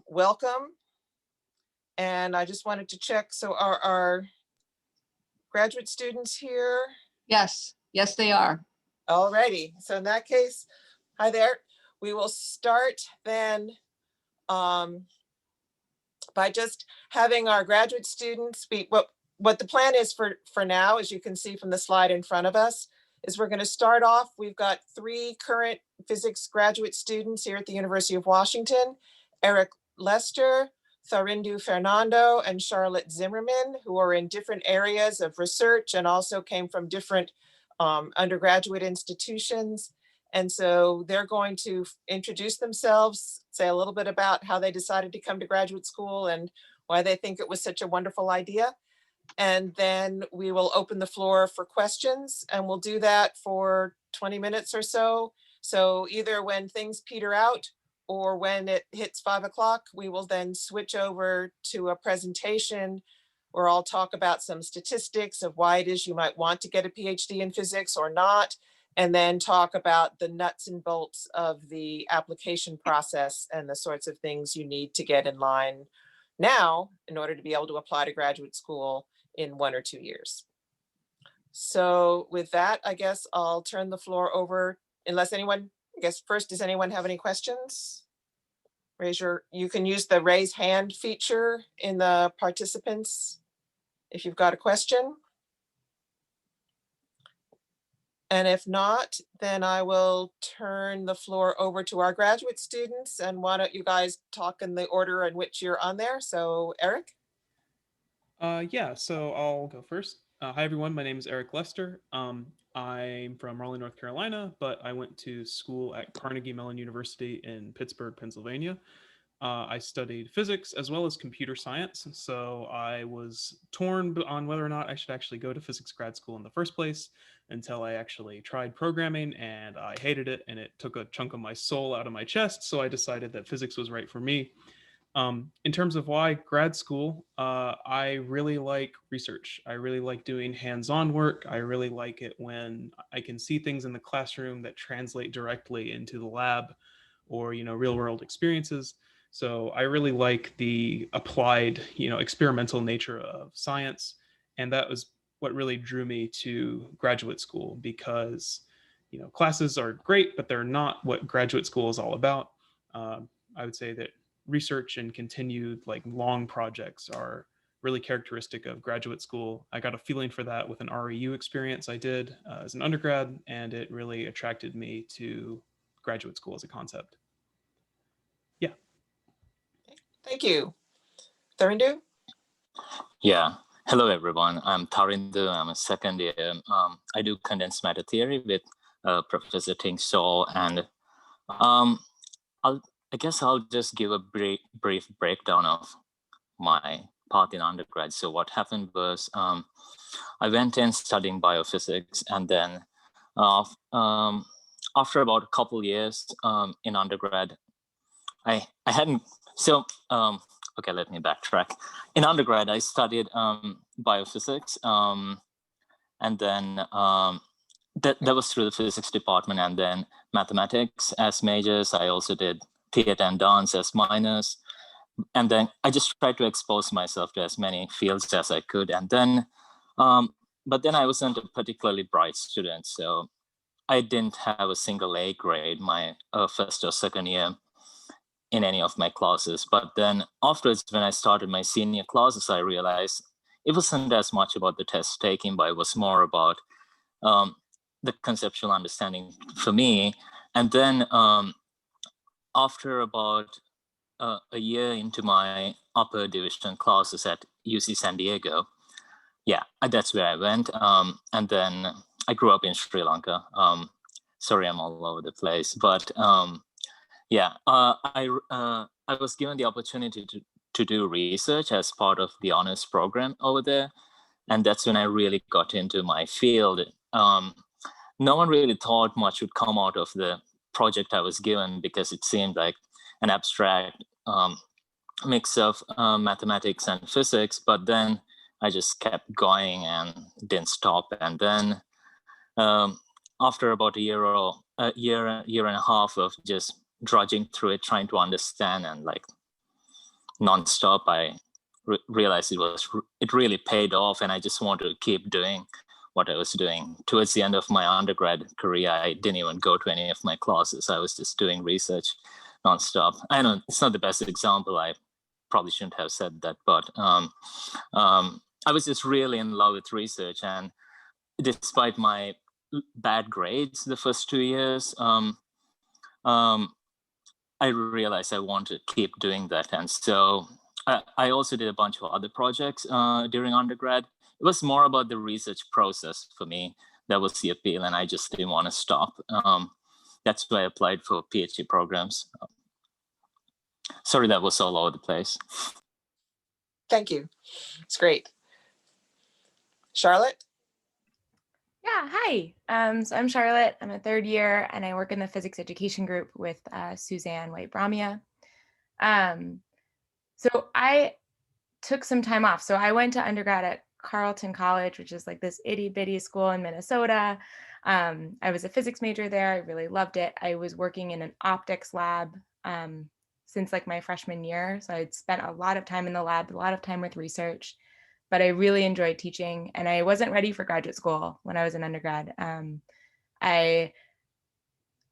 Welcome. And I just wanted to check, so are our graduate students here? Yes, they are. Alrighty, so in that case, hi there. We will start then by just having our graduate students speak. What the plan is for now, as you can see from the slide in front of us, is we're going to start off. We've got 3 current physics graduate students here at the University of Washington: Eric Lester, Tharindu Fernando, and Charlotte Zimmerman, who are in different areas of research and also came from different undergraduate institutions. And so they're going to introduce themselves, say a little bit about how they decided to come to graduate school and why they think it was such a wonderful idea. And then we will open the floor for questions, and we'll do that for 20 minutes or so. So either when things peter out or when it hits 5 o'clock, we will then switch over to a presentation where I'll talk about some statistics of why it is you might want to get a PhD in physics or not, and then talk about the nuts and bolts of the application process and the sorts of things you need to get in line now in order to be able to apply to graduate school in 1 or 2 years. So with that, I guess I'll turn the floor over, unless anyone, I guess first, does anyone have any questions? You can use the raise hand feature in the participants if you've got a question. And if not, then I will turn the floor over to our graduate students. And why don't you guys talk in the order in which you're on there? So Eric? Yeah, so I'll go first. Hi, everyone. My name is Eric Lester. I'm from Raleigh, North Carolina, but I went to school at Carnegie Mellon University in Pittsburgh, Pennsylvania. I studied physics as well as computer science, so I was torn on whether or not I should actually go to physics grad school in the first place until I actually tried programming, and I hated it, and it took a chunk of my soul out of my chest, so I decided that physics was right for me. In terms of why grad school, I really like research. I really like doing hands-on work. I really like it when I can see things in the classroom that translate directly into the lab or, real-world experiences. So I really like the applied, experimental nature of science. And that was what really drew me to graduate school because, classes are great, but they're not what graduate school is all about. I would say that research and continued long projects are really characteristic of graduate school. I got a feeling for that with an REU experience I did as an undergrad, and it really attracted me to graduate school as a concept. Yeah. Thank you. Tharindu? Yeah. Hello, everyone. I'm Tharindu. I'm a second year. I do condensed matter theory with Professor Ting Shaw, and I guess I'll just give a brief breakdown of my path in undergrad. So what happened was I went in studying biophysics, and then after about a couple years in undergrad, I hadn't. So okay, let me backtrack. In undergrad, I studied biophysics, and then that was through the physics department, and then mathematics as majors. I also did theater and dance as minors. And then I just tried to expose myself to as many fields as I could. And then, but then I wasn't a particularly bright student. So I didn't have a single A grade my first or second year in any of my classes. But then afterwards, when I started my senior classes, I realized it wasn't as much about the test taking, but it was more about the conceptual understanding for me. And then after about a year into my upper division classes at UC San Diego, that's where I went. And then I grew up in Sri Lanka. Sorry, I'm all over the place, but I was given the opportunity to do research as part of the honors program over there, and that's when I really got into my field. No one really thought much would come out of the project I was given because it seemed like an abstract mix of mathematics and physics, but then I just kept going and didn't stop. And then after about a year and a half of just drudging through it, trying to understand and nonstop, I realized it really paid off, and I just wanted to keep doing what I was doing. Towards the end of my undergrad career, I didn't even go to any of my classes. I was just doing research nonstop. I know it's not the best example. I probably shouldn't have said that, but I was just really in love with research. And despite my bad grades the first 2 years, I realized I wanted to keep doing that. And so I also did a bunch of other projects during undergrad. It was more about the research process for me. That was the appeal, and I just didn't want to stop. That's why I applied for PhD programs. Sorry, that was all over the place. Thank you. It's great. Charlotte? Yeah, hi. So I'm Charlotte. I'm a third year, and I work in the physics education group with Suzanne White-Bramia. So I took some time off. So I went to undergrad at Carleton College, which is like this itty bitty school in Minnesota. I was a physics major there. I really loved it. I was working in an optics lab since like my freshman year. So I'd spent a lot of time in the lab, a lot of time with research, but I really enjoyed teaching, and I wasn't ready for graduate school when I was in undergrad. I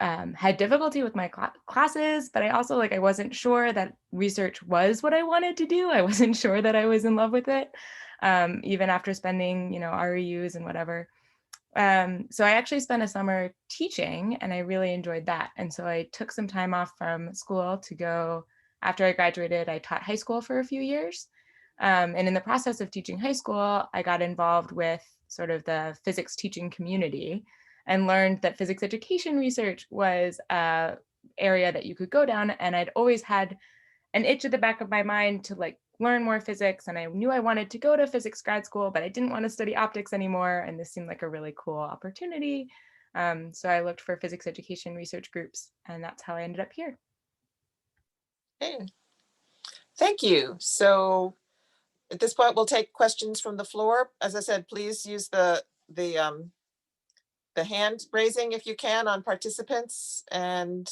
had difficulty with my classes, but I also I wasn't sure that research was what I wanted to do. I wasn't sure that I was in love with it, even after spending, REUs and whatever. So I actually spent a summer teaching, and I really enjoyed that. And so I took some time off from school to go. After I graduated, I taught high school for a few years. And in the process of teaching high school, I got involved with sort of the physics teaching community and learned that physics education research was an area that you could go down. And I'd always had an itch at the back of my mind to learn more physics. And I knew I wanted to go to physics grad school, but I didn't want to study optics anymore. And this seemed like a really cool opportunity. So I looked for physics education research groups, and that's how I ended up here. Hey, thank you. So at this point, we'll take questions from the floor. As I said, please use the hand raising if you can on participants, and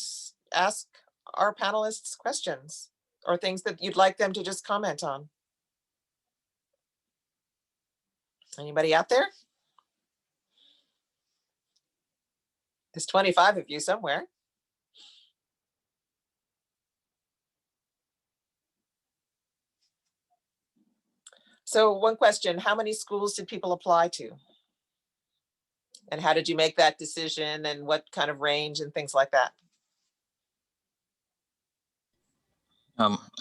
ask our panelists questions or things that you'd like them to just comment on. Anybody out there? There's 25 of you somewhere. So one question, how many schools did people apply to? And how did you make that decision, and what kind of range and things like that?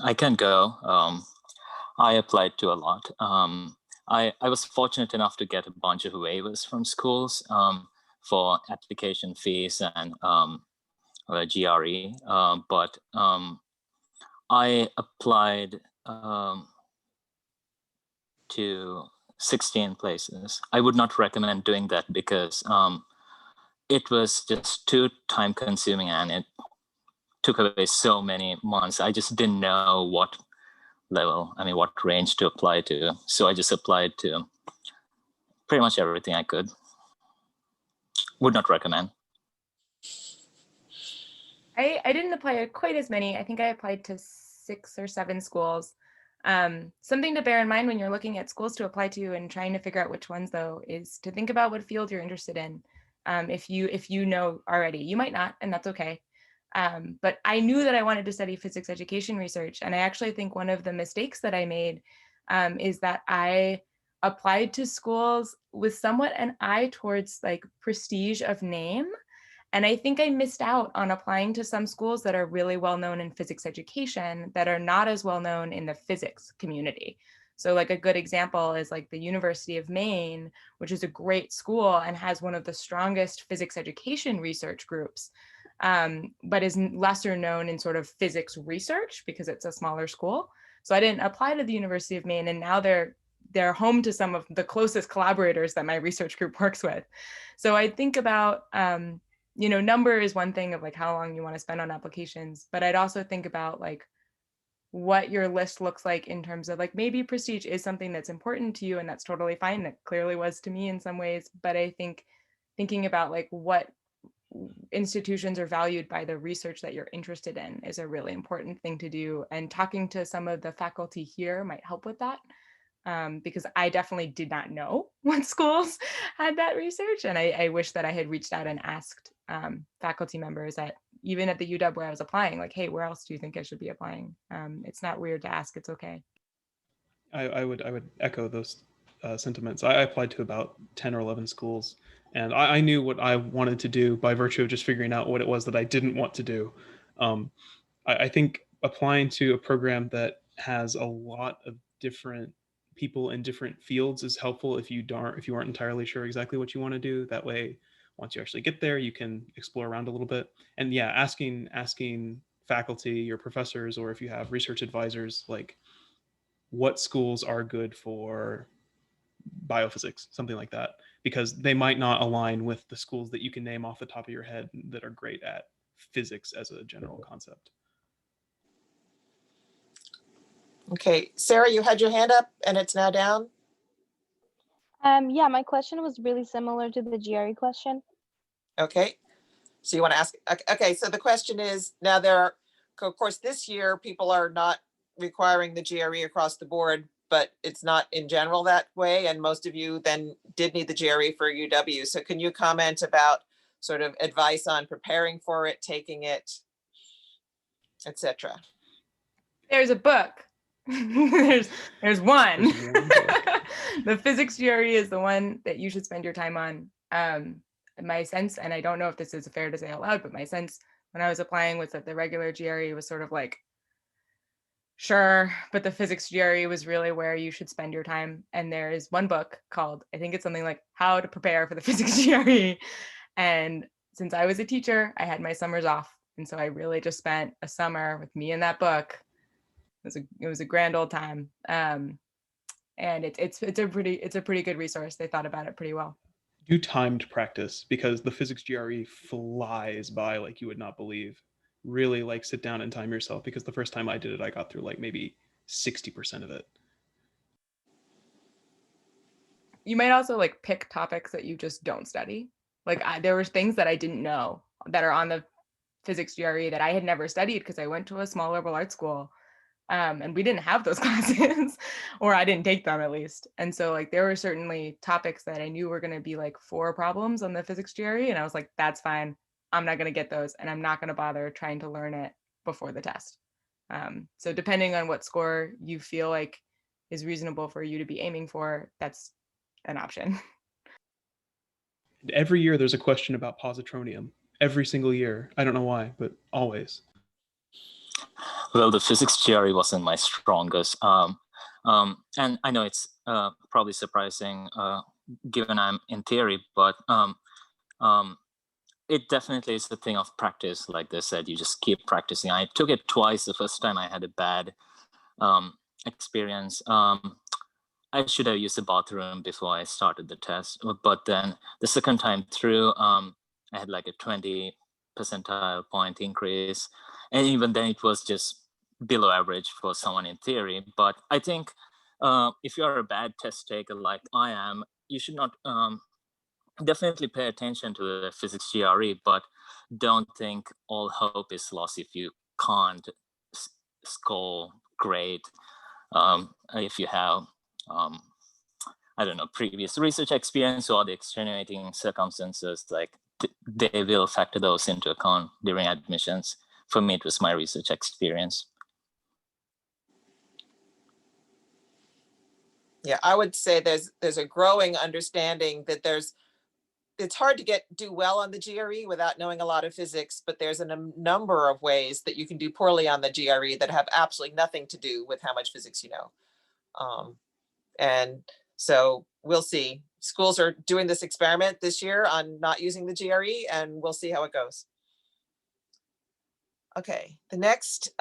I can go. I applied to a lot. I was fortunate enough to get a bunch of waivers from schools for application fees and GRE, but I applied to 16 places. I would not recommend doing that because it was just too time consuming, and it took away so many months. I just didn't know what range to apply to. So I just applied to pretty much everything I could. Would not recommend. I didn't apply quite as many. I think I applied to 6 or 7 schools. Something to bear in mind when you're looking at schools to apply to and trying to figure out which ones, though, is to think about what field you're interested in. If you know already, you might not, and that's okay. But I knew that I wanted to study physics education research. And I actually think one of the mistakes that I made is that I applied to schools with somewhat an eye towards prestige of name. And I think I missed out on applying to some schools that are really well known in physics education that are not as well known in the physics community. So a good example is the University of Maine, which is a great school and has one of the strongest physics education research groups, but is lesser known in sort of physics research because it's a smaller school. So I didn't apply to the University of Maine, and now they're home to some of the closest collaborators that my research group works with. So I think about, number is one thing of how long you want to spend on applications, but I'd also think about what your list looks like in terms of maybe prestige is something that's important to you, and that's totally fine. That clearly was to me in some ways, but I think thinking about what institutions are valued by the research that you're interested in is a really important thing to do. And talking to some of the faculty here might help with that. Because I definitely did not know what schools had that research. And I wish that I had reached out and asked faculty members at even at the UW where I was applying, like, hey, where else do you think I should be applying? It's not weird to ask, it's okay. I would echo those sentiments. I applied to about 10 or 11 schools, and I knew what I wanted to do by virtue of just figuring out what it was that I didn't want to do. I think applying to a program that has a lot of different people in different fields is helpful if you aren't entirely sure exactly what you want to do. That way, once you actually get there, you can explore around a little bit. And yeah, asking faculty or professors, or if you have research advisors, like what schools are good for biophysics, something like that, because they might not align with the schools that you can name off the top of your head that are great at physics as a general concept. Okay, Sarah, you had your hand up and it's now down. Yeah, my question was really similar to the GRE question. Okay, so you want to ask, okay, so the question is, now there are, of course, this year, people are not requiring the GRE across the board, but it's not in general that way, and most of you then did need the GRE for UW. So can you comment about sort of advice on preparing for it, taking it, etc.? There's a book. there's one. There's one book. The physics GRE is the one that you should spend your time on. My sense, and I don't know if this is fair to say out loud, but my sense when I was applying was that the regular GRE was sort of like, sure, but the physics GRE was really where you should spend your time. And there is one book called, I think it's something like How to Prepare for the Physics GRE. And since I was a teacher, I had my summers off. And so I really just spent a summer with me in that book. It was a grand old time. And it's a pretty good resource. They thought about it pretty well. Do timed practice, because the physics GRE flies by like you would not believe. Really like sit down and time yourself, because the first time I did it, I got through like maybe 60% of it. You might also like pick topics that you just don't study. Like there were things that I didn't know that are on the physics GRE that I had never studied because I went to a small liberal arts school. And we didn't have those classes, or I didn't take them at least. And so like there were certainly topics that I knew were going to be like 4 problems on the physics GRE, and I was like, that's fine. I'm not going to get those, and I'm not going to bother trying to learn it before the test. So depending on what score you feel like is reasonable for you to be aiming for, that's an option. Every year there's a question about positronium. Every single year. I don't know why, but always. Well, the physics GRE wasn't my strongest. And I know it's probably surprising given I'm in theory, but it definitely is a thing of practice. Like they said, you just keep practicing. I took it twice. The first time I had a bad experience. I should have used the bathroom before I started the test. But then the second time through, I had like a 20 percentile point increase. And even then it was just below average for someone in theory. But I think if you're a bad test taker like I am, you should not definitely pay attention to the physics GRE, but don't think all hope is lost if you can't score great. If you have, I don't know, previous research experience or the extenuating circumstances, like they will factor those into account during admissions. For me, it was my research experience. Yeah, I would say there's a growing understanding that it's hard to do well on the GRE without knowing a lot of physics, but there's a number of ways that you can do poorly on the GRE that have absolutely nothing to do with how much physics you know. And so we'll see. Schools are doing this experiment this year on not using the GRE, and we'll see how it goes. Okay, the next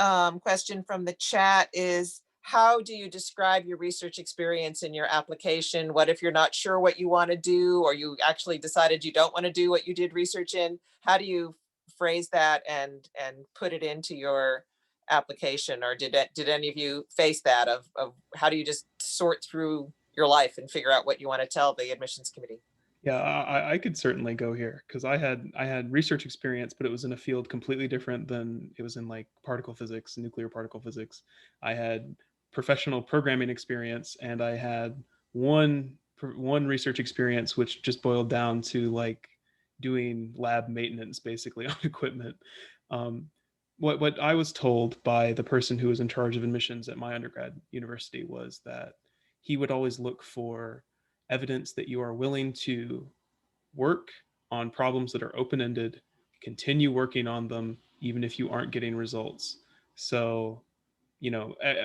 question from the chat is, how do you describe your research experience in your application? What if you're not sure what you want to do, or you actually decided you don't want to do what you did research in? How do you phrase that and put it into your application? Or did any of you face that of how do you just sort through your life and figure out what you want to tell the admissions committee? Yeah, I could certainly go here because I had research experience, but it was in a field completely different than it was in like particle physics, nuclear particle physics. I had professional programming experience, and I had one research experience which just boiled down to like doing lab maintenance basically on equipment. Um, what I was told by the person who was in charge of admissions at my undergrad university was that he would always look for evidence that you are willing to work on problems that are open-ended, continue working on them even if you aren't getting results. So,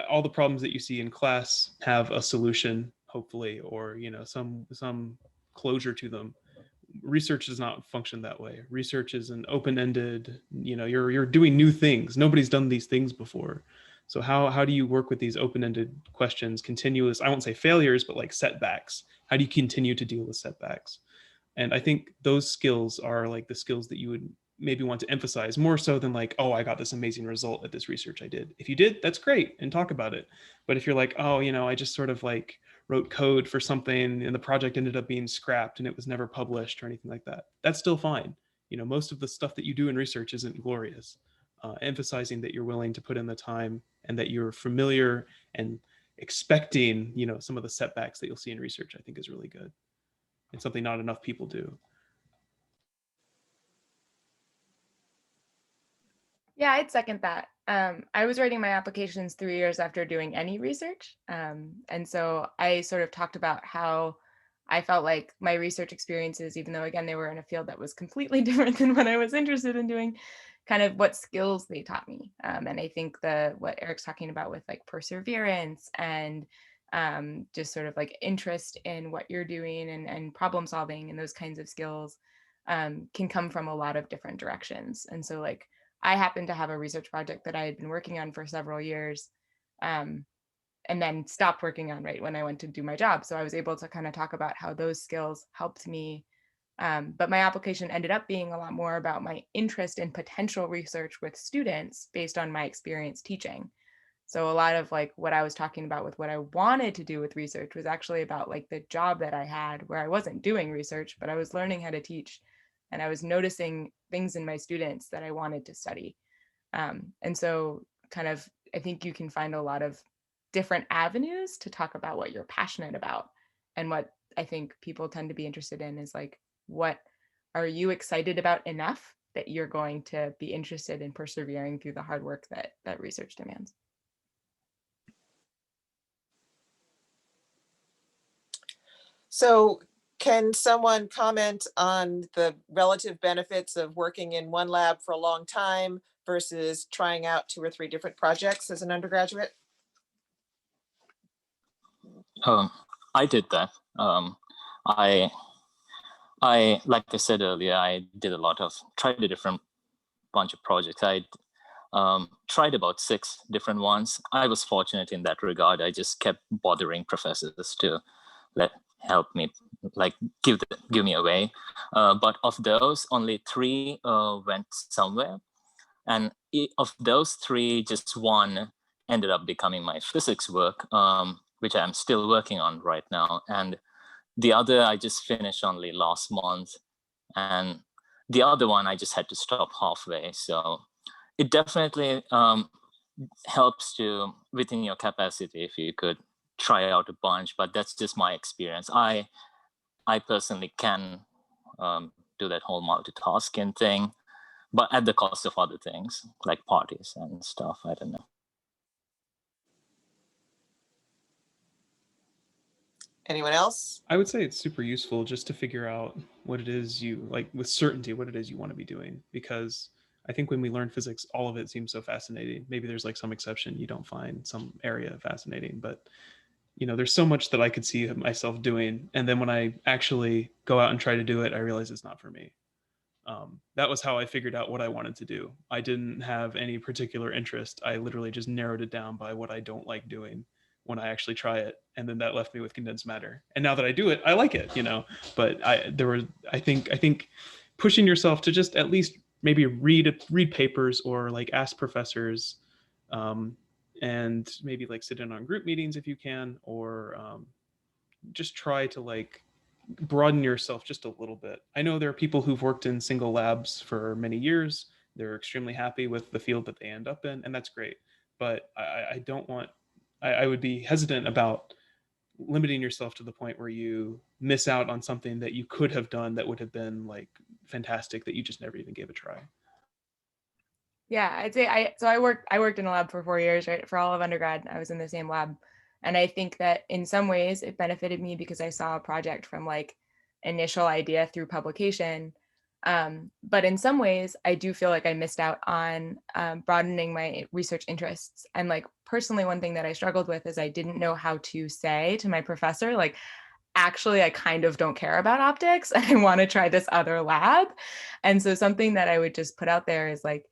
all the problems that you see in class have a solution, hopefully, or some closure to them. Research does not function that way. Research is an open-ended, you're doing new things. Nobody's done these things before. So how do you work with these open-ended questions, continuous, I won't say failures, but like setbacks? How do you continue to deal with setbacks? And I think those skills are like the skills that you would maybe want to emphasize more so than like, oh, I got this amazing result at this research I did. If you did, that's great, and talk about it. But if you're like, oh, I just sort of like wrote code for something and the project ended up being scrapped and it was never published or anything like that, that's still fine. Most of the stuff that you do in research isn't glorious. Emphasizing that you're willing to put in the time and that you're familiar and expecting, some of the setbacks that you'll see in research, I think is really good. It's something not enough people do. Yeah, I'd second that. I was writing my applications 3 years after doing any research. And so I sort of talked about how I felt like my research experiences, even though again, they were in a field that was completely different than what I was interested in doing, kind of what skills they taught me. And I think what Eric's talking about with like perseverance and just sort of like interest in what you're doing and problem solving and those kinds of skills can come from a lot of different directions. And so like, I happened to have a research project that I had been working on for several years and then stopped working on right when I went to do my job. So I was able to kind of talk about how those skills helped me. But my application ended up being a lot more about my interest in potential research with students based on my experience teaching. So a lot of like what I was talking about with what I wanted to do with research was actually about like the job that I had where I wasn't doing research, but I was learning how to teach and I was noticing things in my students that I wanted to study. And so kind of, I think you can find a lot of different avenues to talk about what you're passionate about. And what I think people tend to be interested in is like, what are you excited about enough that you're going to be interested in persevering through the hard work that research demands? So can someone comment on the relative benefits of working in one lab for a long time versus trying out 2 or 3 different projects as an undergraduate? I did that. I like I said earlier, I did tried a different bunch of projects. I tried about 6 different ones. I was fortunate in that regard. I just kept bothering professors to help me, like give me away. But of those, only 3 went somewhere, and of those 3, just one ended up becoming my physics work, which I'm still working on right now, and the other I just finished only last month, and the other one I just had to stop halfway. So it definitely helps to within your capacity if you could try out a bunch, but that's just my experience. I personally can do that whole multitasking thing, but at the cost of other things like parties and stuff. I don't know. Anyone else? I would say it's super useful just to figure out what it is you like with certainty, what it is you want to be doing. Because I think when we learn physics, all of it seems so fascinating. Maybe there's like some exception, you don't find some area fascinating, but there's so much that I could see myself doing. And then when I actually go out and try to do it, I realize it's not for me. That was how I figured out what I wanted to do. I didn't have any particular interest. I literally just narrowed it down by what I don't like doing when I actually try it. And then that left me with condensed matter. And now that I do it, I like it, but I think pushing yourself to just at least maybe read papers or like ask professors, and maybe like sit in on group meetings if you can, or just try to like broaden yourself just a little bit. I know there are people who've worked in single labs for many years. They're extremely happy with the field that they end up in, and that's great. But I don't want, I would be hesitant about limiting yourself to the point where you miss out on something that you could have done that would have been like fantastic that you just never even gave a try. Yeah, I'd say I worked in a lab for 4 years, right? For all of undergrad, I was in the same lab. And I think that in some ways it benefited me because I saw a project from like initial idea through publication. But in some ways, I do feel like I missed out on broadening my research interests. And like personally, one thing that I struggled with is I didn't know how to say to my professor, like, actually, I kind of don't care about optics and I want to try this other lab. And so something that I would just put out there is like,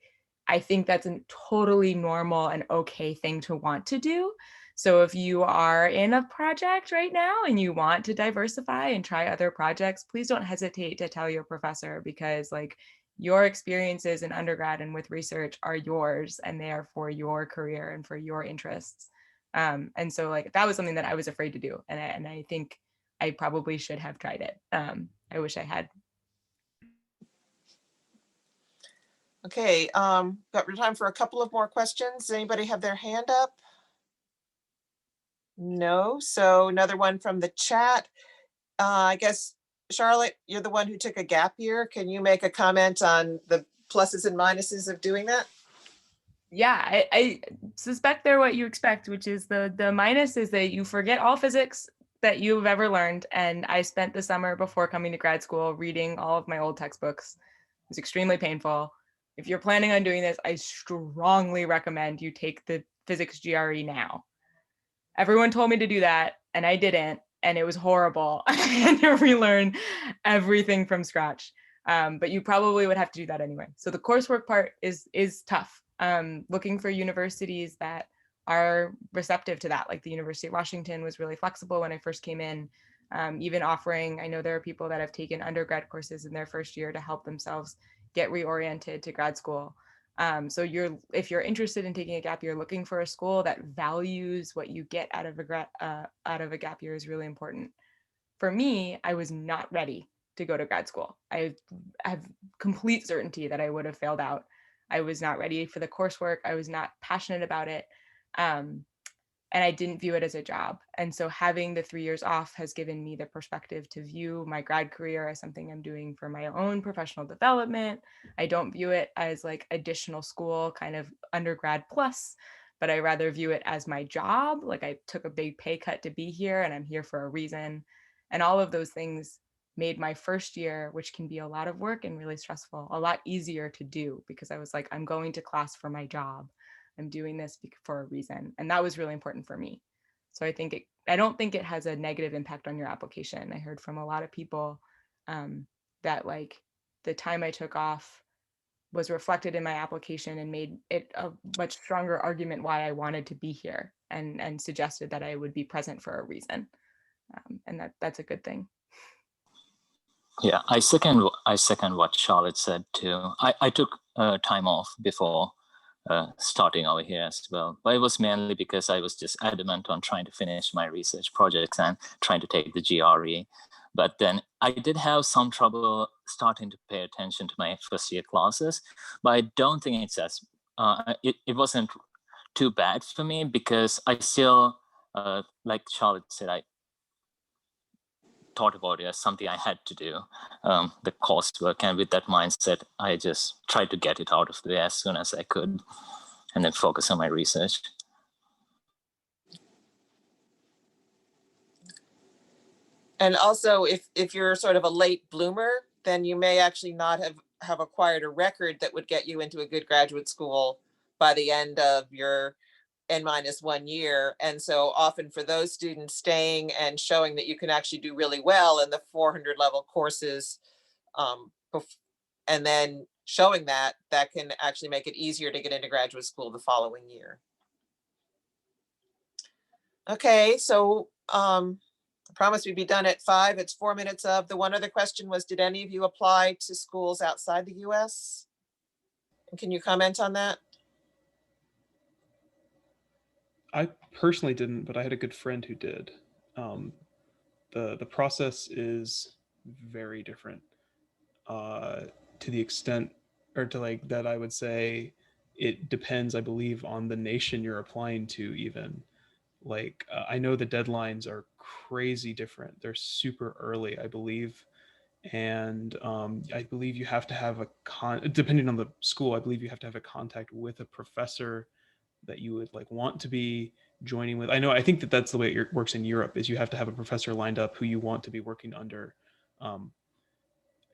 I think that's a totally normal and okay thing to want to do. So if you are in a project right now and you want to diversify and try other projects, please don't hesitate to tell your professor, because like your experiences in undergrad and with research are yours and they are for your career and for your interests. And so like that was something that I was afraid to do. And I think I probably should have tried it. I wish I had. Okay, got time for a couple of more questions. Anybody have their hand up? No, so another one from the chat. I guess, Charlotte, you're the one who took a gap year. Can you make a comment on the pluses and minuses of doing that? Yeah, I suspect they're what you expect, which is the minus is that you forget all physics that you've ever learned. And I spent the summer before coming to grad school reading all of my old textbooks. It was extremely painful. If you're planning on doing this, I strongly recommend you take the physics GRE now. Everyone told me to do that and I didn't, and it was horrible. I had to relearn everything from scratch. But you probably would have to do that anyway. So the coursework part is tough. Looking for universities that are receptive to that, like the University of Washington was really flexible when I first came in, even offering, I know there are people that have taken undergrad courses in their first year to help themselves get reoriented to grad school. So if you're interested in taking a gap year, looking for a school that values what you get out of a gap year is really important. For me, I was not ready to go to grad school. I have complete certainty that I would have failed out. I was not ready for the coursework. I was not passionate about it. And I didn't view it as a job. And so having the 3 years off has given me the perspective to view my grad career as something I'm doing for my own professional development. I don't view it as like additional school, kind of undergrad plus, but I rather view it as my job. Like I took a big pay cut to be here and I'm here for a reason. And all of those things made my first year, which can be a lot of work and really stressful, a lot easier to do, because I was like, I'm going to class for my job. I'm doing this for a reason. And that was really important for me. So I don't think it has a negative impact on your application. I heard from a lot of people that like the time I took off was reflected in my application and made it a much stronger argument why I wanted to be here, and suggested that I would be present for a reason. And that's a good thing. Yeah, I second what Charlotte said too. I took time off before starting over here as well, but it was mainly because I was just adamant on trying to finish my research projects and trying to take the GRE. But then I did have some trouble starting to pay attention to my first year classes, but I don't think it's as it wasn't too bad for me, because I still like Charlotte said, I thought about it as something I had to do, the coursework, and with that mindset, I just tried to get it out of the way as soon as I could, and then focus on my research. And also, if you're sort of a late bloomer, then you may actually not have acquired a record that would get you into a good graduate school by the end of your N-1 year. And so often for those students, staying and showing that you can actually do really well in the 400 level courses, and then showing that can actually make it easier to get into graduate school the following year. Okay, so I promised we'd be done at 5. It's 4 minutes of. The one other question was, did any of you apply to schools outside the US? And can you comment on that? I personally didn't, but I had a good friend who did. the process is very different, to the extent, or to like that, I would say it depends, I believe, on the nation you're applying to. Even like I know the deadlines are crazy different. They're super early, I believe. And I believe you have to have depending on the school, I believe you have to have a contact with a professor that you would like want to be joining with. I think that that's the way it works in Europe, is you have to have a professor lined up who you want to be working under. Um,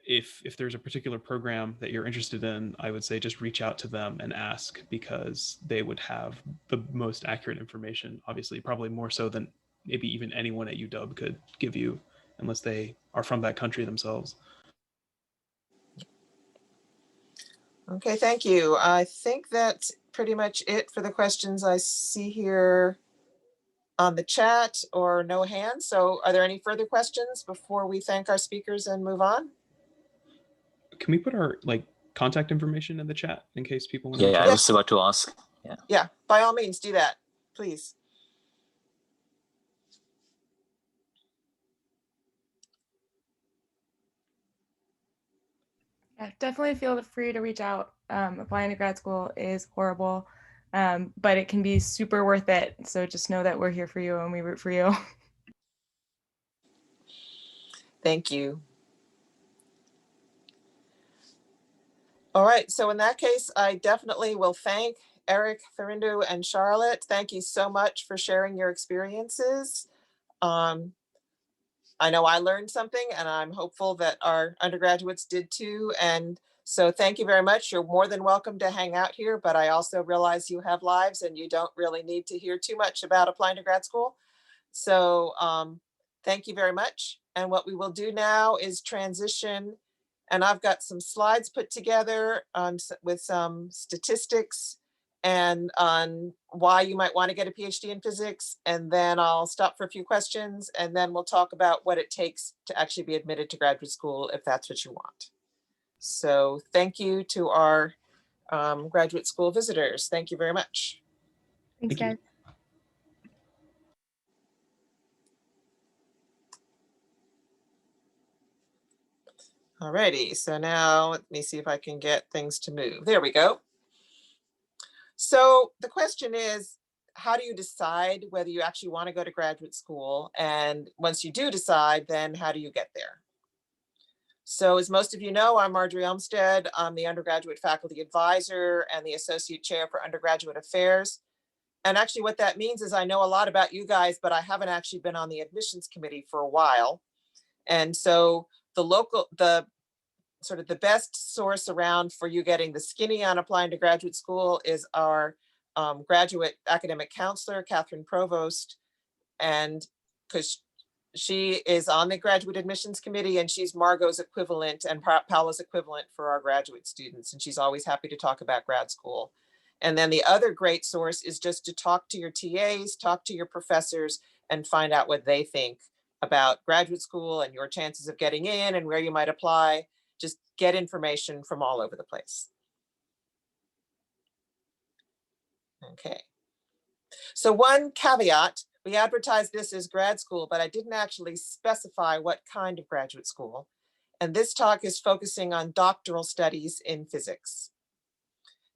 if there's a particular program that you're interested in, I would say just reach out to them and ask, because they would have the most accurate information, obviously, probably more so than maybe even anyone at UW could give you, unless they are from that country themselves. Okay, thank you. I think that's pretty much it for the questions I see here on the chat, or no hands. So are there any further questions before we thank our speakers and move on? Can we put our like contact information in the chat in case people want to Yeah, reach I out? was about to ask. Yeah. Yeah, by all means, do that, please. Yeah, definitely feel free to reach out. Applying to grad school is horrible, but it can be super worth it. So just know that we're here for you and we root for you. Thank you. All right, so in that case, I definitely will thank Eric, Therindu, and Charlotte. Thank you so much for sharing your experiences. I know I learned something, and I'm hopeful that our undergraduates did too. And so thank you very much. You're more than welcome to hang out here, but I also realize you have lives and you don't really need to hear too much about applying to grad school. So thank you very much. And what we will do now is transition. And I've got some slides put together with some statistics and on why you might want to get a PhD in physics. And then I'll stop for a few questions, and then we'll talk about what it takes to actually be admitted to graduate school, if that's what you want. So thank you to our graduate school visitors. Thank you very much. Thanks, Thank you. guys. Alrighty, so now let me see if I can get things to move. There we go. So the question is, how do you decide whether you actually want to go to graduate school? And once you do decide, then how do you get there? So as most of you know, I'm Marjorie Olmstead. I'm the undergraduate faculty advisor and the associate chair for undergraduate affairs. And actually what that means is I know a lot about you guys, but I haven't actually been on the admissions committee for a while. And so the sort of the best source around for you getting the skinny on applying to graduate school is our graduate academic counselor, Catherine Provost. And because she is on the graduate admissions committee, and she's Margot's equivalent and Paula's equivalent for our graduate students. And she's always happy to talk about grad school. And then the other great source is just to talk to your TAs, talk to your professors, and find out what they think about graduate school and your chances of getting in and where you might apply. Just get information from all over the place. Okay. So one caveat, we advertised this as grad school, but I didn't actually specify what kind of graduate school. And this talk is focusing on doctoral studies in physics.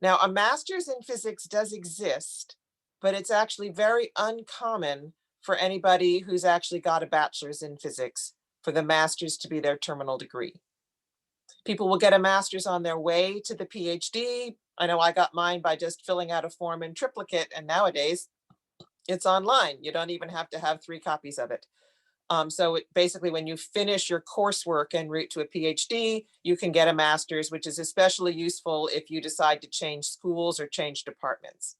Now, a master's in physics does exist, but it's actually very uncommon for anybody who's actually got a bachelor's in physics for the master's to be their terminal degree. People will get a master's on their way to the PhD. I know I got mine by just filling out a form in triplicate, and nowadays it's online. You don't even have to have 3 copies of it. So basically, when you finish your coursework en route to a PhD, you can get a master's, which is especially useful if you decide to change schools or change departments.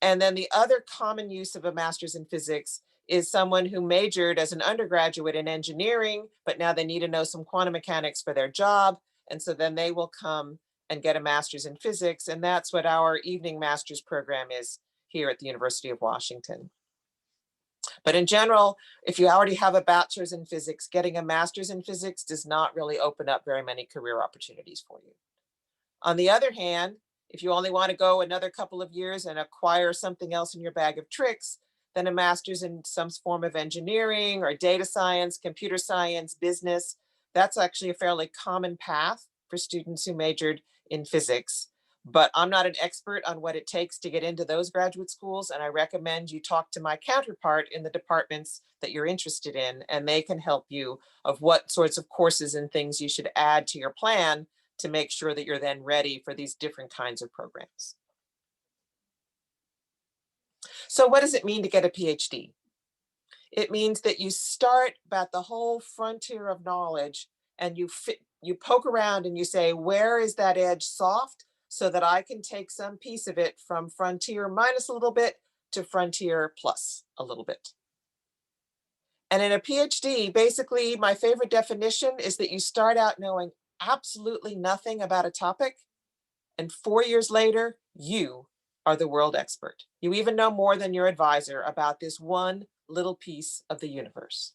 And then the other common use of a master's in physics is someone who majored as an undergraduate in engineering, but now they need to know some quantum mechanics for their job. And so then they will come and get a master's in physics. And that's what our evening master's program is here at the University of Washington. But in general, if you already have a bachelor's in physics, getting a master's in physics does not really open up very many career opportunities for you. On the other hand, if you only want to go another couple of years and acquire something else in your bag of tricks, then a master's in some form of engineering or data science, computer science, business. That's actually a fairly common path for students who majored in physics. But I'm not an expert on what it takes to get into those graduate schools, and I recommend you talk to my counterpart in the departments that you're interested in, and they can help you of what sorts of courses and things you should add to your plan to make sure that you're then ready for these different kinds of programs. So what does it mean to get a PhD? It means that you start about the whole frontier of knowledge and you poke around and you say, where is that edge soft so that I can take some piece of it from frontier minus a little bit to frontier plus a little bit. And in a PhD, basically my favorite definition is that you start out knowing absolutely nothing about a topic, and 4 years later, you are the world expert. You even know more than your advisor about this one little piece of the universe.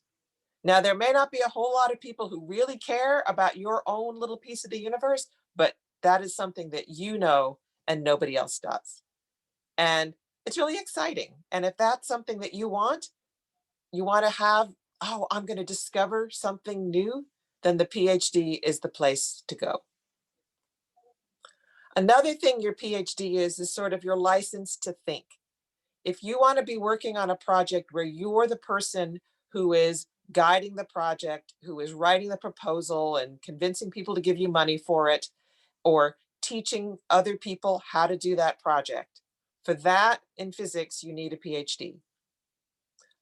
Now, there may not be a whole lot of people who really care about your own little piece of the universe, but that is something that you know and nobody else does. And it's really exciting. And if that's something that you want to have, oh, I'm going to discover something new, then the PhD is the place to go. Another thing your PhD is sort of your license to think. If you want to be working on a project where you're the person who is guiding the project, who is writing the proposal and convincing people to give you money for it, or teaching other people how to do that project, for that in physics, you need a PhD.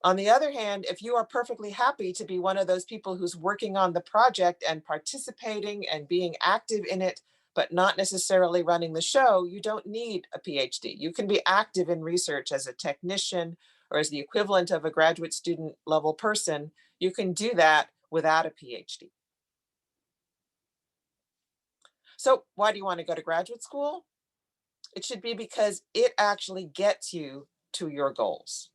On the other hand, if you are perfectly happy to be one of those people who's working on the project and participating and being active in it, but not necessarily running the show, you don't need a PhD. You can be active in research as a technician or as the equivalent of a graduate student level person. You can do that without a PhD. So why do you want to go to graduate school? It should be because it actually gets you to your goals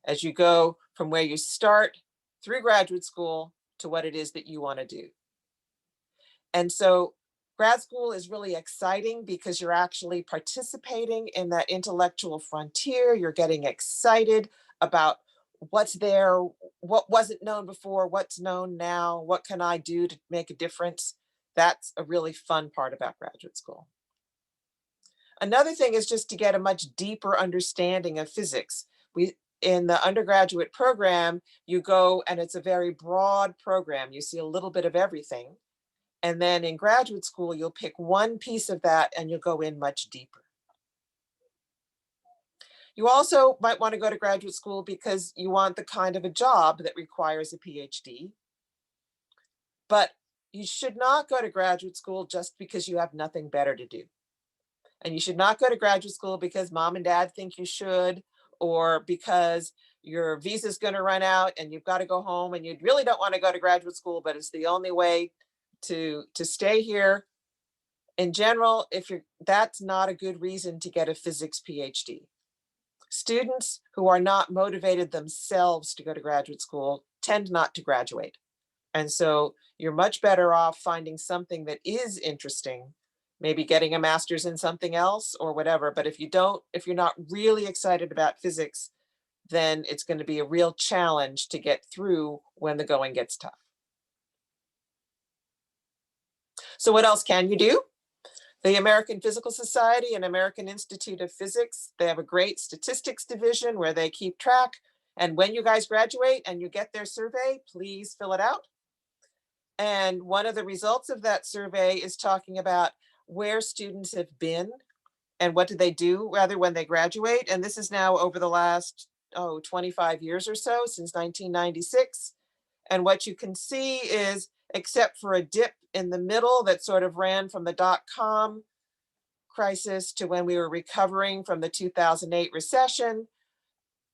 as you go from where you start through graduate school to what it is that you want to do. And so grad school is really exciting because you're actually participating in that intellectual frontier. You're getting excited about what's there, what wasn't known before, what's known now, what can I do to make a difference? That's a really fun part about graduate school. Another thing is just to get a much deeper understanding of physics. In the undergraduate program, you go and it's a very broad program. You see a little bit of everything. And then in graduate school, you'll pick one piece of that and you'll go in much deeper. You also might want to go to graduate school because you want the kind of a job that requires a PhD. But you should not go to graduate school just because you have nothing better to do. And you should not go to graduate school because mom and dad think you should, or because your visa is going to run out and you've got to go home and you really don't want to go to graduate school, but it's the only way to stay here. In general, that's not a good reason to get a physics PhD. Students who are not motivated themselves to go to graduate school tend not to graduate. And so you're much better off finding something that is interesting, maybe getting a master's in something else or whatever. But if you're not really excited about physics, then it's going to be a real challenge to get through when the going gets tough. So what else can you do? The American Physical Society and American Institute of Physics, they have a great statistics division where they keep track. And when you guys graduate and you get their survey, please fill it out. And one of the results of that survey is talking about where students have been and what do they do rather when they graduate. And this is now over the last 25 years or so, since 1996. And what you can see is, except for a dip in the middle that sort of ran from the dot-com crisis to when we were recovering from the 2008 recession,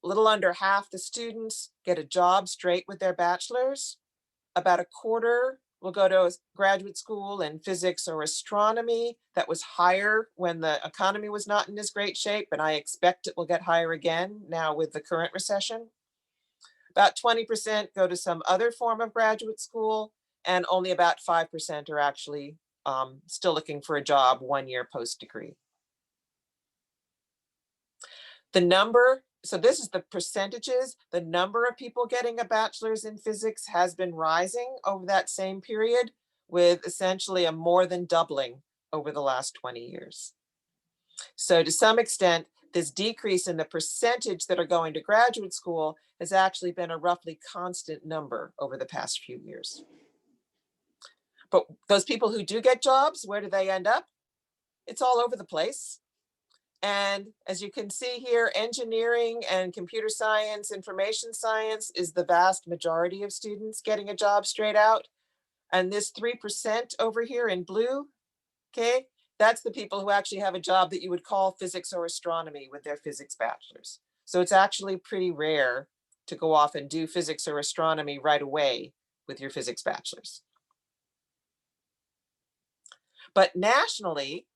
a little under half the students get a job straight with their bachelor's. About a quarter will go to graduate school in physics or astronomy. That was higher when the economy was not in as great shape, and I expect it will get higher again now with the current recession. About 20% go to some other form of graduate school, and only about 5% are actually still looking for a job 1 year post-degree. The number so this is the percentages. The number of people getting a bachelor's in physics has been rising over that same period, with essentially a more than doubling over the last 20 years. So to some extent, this decrease in the percentage that are going to graduate school has actually been a roughly constant number over the past few years. But those people who do get jobs, where do they end up? It's all over the place. And as you can see here, engineering and computer science, information science is the vast majority of students getting a job straight out. And this 3% over here in blue, okay, that's the people who actually have a job that you would call physics or astronomy with their physics bachelor's. So it's actually pretty rare to go off and do physics or astronomy right away with your physics bachelor's. But nationally,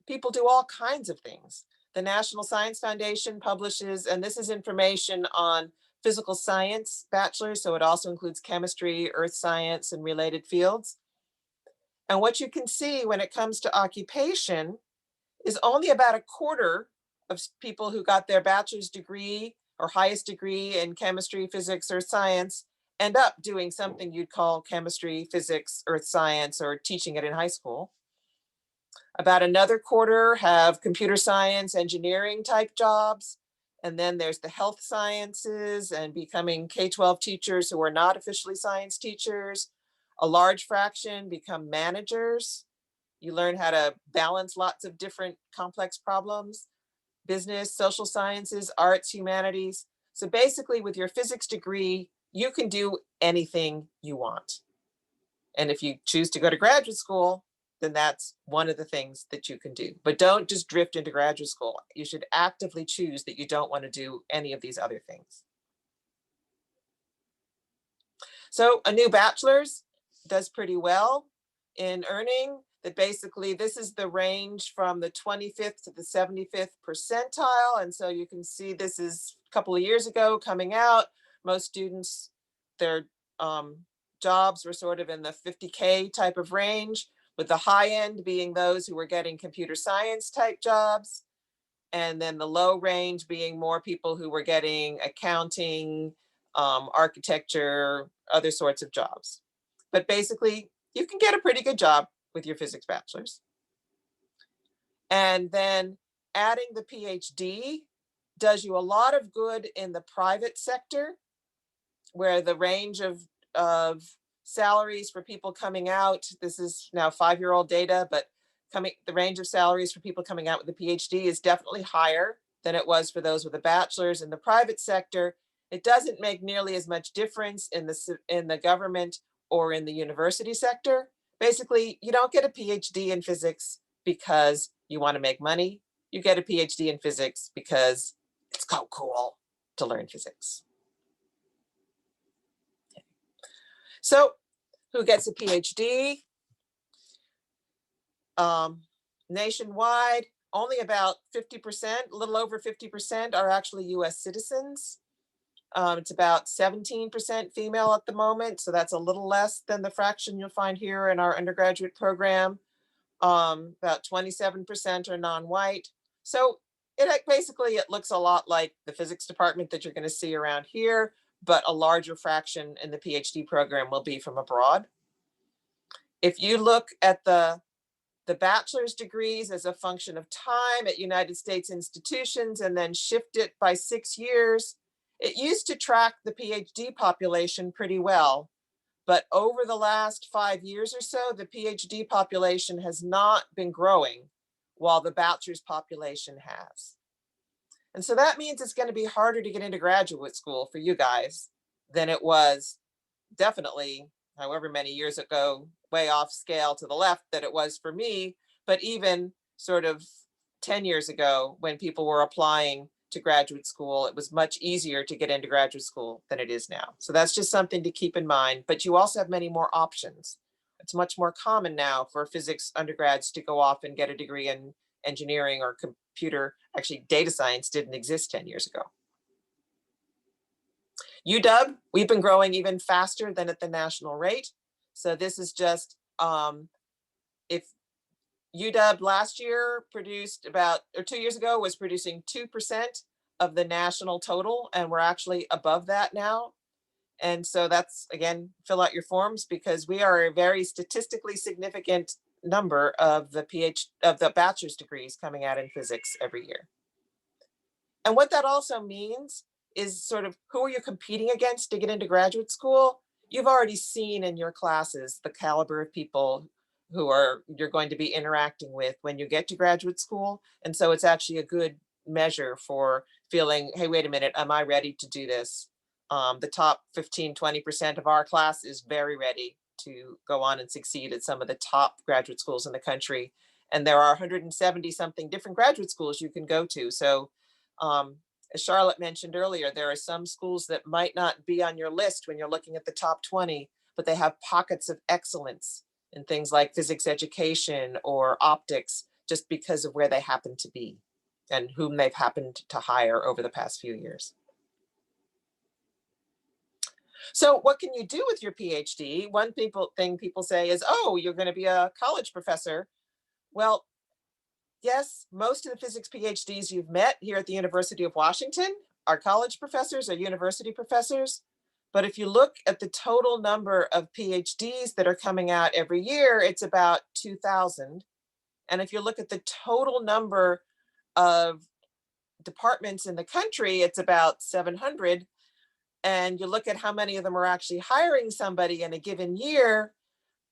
people do all kinds of things. The National Science Foundation publishes, and this is information on physical science bachelor's, so it also includes chemistry, earth science, and related fields. And what you can see when it comes to occupation is only about a quarter of people who got their bachelor's degree or highest degree in chemistry, physics, or science end up doing something you'd call chemistry, physics, earth science, or teaching it in high school. About another quarter have computer science, engineering type jobs. And then there's the health sciences and becoming K-12 teachers who are not officially science teachers. A large fraction become managers. You learn how to balance lots of different complex problems. Business, social sciences, arts, humanities. So basically with your physics degree, you can do anything you want. And if you choose to go to graduate school, then that's one of the things that you can do. But don't just drift into graduate school. You should actively choose that you don't want to do any of these other things. So a new bachelor's does pretty well in earning. That basically, this is the range from the 25th to the 75th percentile. And so you can see this is a couple of years ago coming out. Most students, their jobs were sort of in the 50K type of range, with the high end being those who were getting computer science type jobs. And then the low range being more people who were getting accounting, architecture, other sorts of jobs. But basically, you can get a pretty good job with your physics bachelor's. And then adding the PhD does you a lot of good in the private sector, where the range of salaries for people coming out, this is now 5-year-old data, but the range of salaries for people coming out with a PhD is definitely higher than it was for those with a bachelor's. In the private sector, it doesn't make nearly as much difference in the government or in the university sector. Basically, you don't get a PhD in physics because you want to make money. You get a PhD in physics because it's so cool to learn physics. So who gets a PhD? Nationwide, only about 50%, a little over 50% are actually US citizens. It's about 17% female at the moment, so that's a little less than the fraction you'll find here in our undergraduate program. About 27% are non-white. So it looks a lot like the physics department that you're going to see around here, but a larger fraction in the PhD program will be from abroad. If you look at the bachelor's degrees as a function of time at United States institutions and then shift it by 6 years, it used to track the PhD population pretty well. But over the last 5 years or so, the PhD population has not been growing while the bachelor's population has. And so that means it's going to be harder to get into graduate school for you guys than it was definitely however many years ago, way off scale to the left, that it was for me, but even sort of 10 years ago when people were applying to graduate school, it was much easier to get into graduate school than it is now. So that's just something to keep in mind, but you also have many more options. It's much more common now for physics undergrads to go off and get a degree in engineering or computer. Actually, data science didn't exist 10 years ago. UW, we've been growing even faster than at the national rate. So this is just, if UW last year produced 2 years ago was producing 2% of the national total, and we're actually above that now. And so that's, again, fill out your forms because we are a very statistically significant number of the bachelor's degrees coming out in physics every year. And what that also means is sort of who are you competing against to get into graduate school? You've already seen in your classes the caliber of people you're going to be interacting with when you get to graduate school. And so it's actually a good measure for feeling, hey, wait a minute, am I ready to do this? The top 15, 20% of our class is very ready to go on and succeed at some of the top graduate schools in the country. And there are 170 something different graduate schools you can go to. So as Charlotte mentioned earlier, there are some schools that might not be on your list when you're looking at the top 20, but they have pockets of excellence in things like physics education or optics, just because of where they happen to be and whom they've happened to hire over the past few years. So what can you do with your PhD? One thing people say is, oh, you're going to be a college professor. Well, yes, most of the physics PhDs you've met here at the University of Washington are college professors or university professors. But if you look at the total number of PhDs that are coming out every year, it's about 2,000. And if you look at the total number of departments in the country, it's about 700. And you look at how many of them are actually hiring somebody in a given year,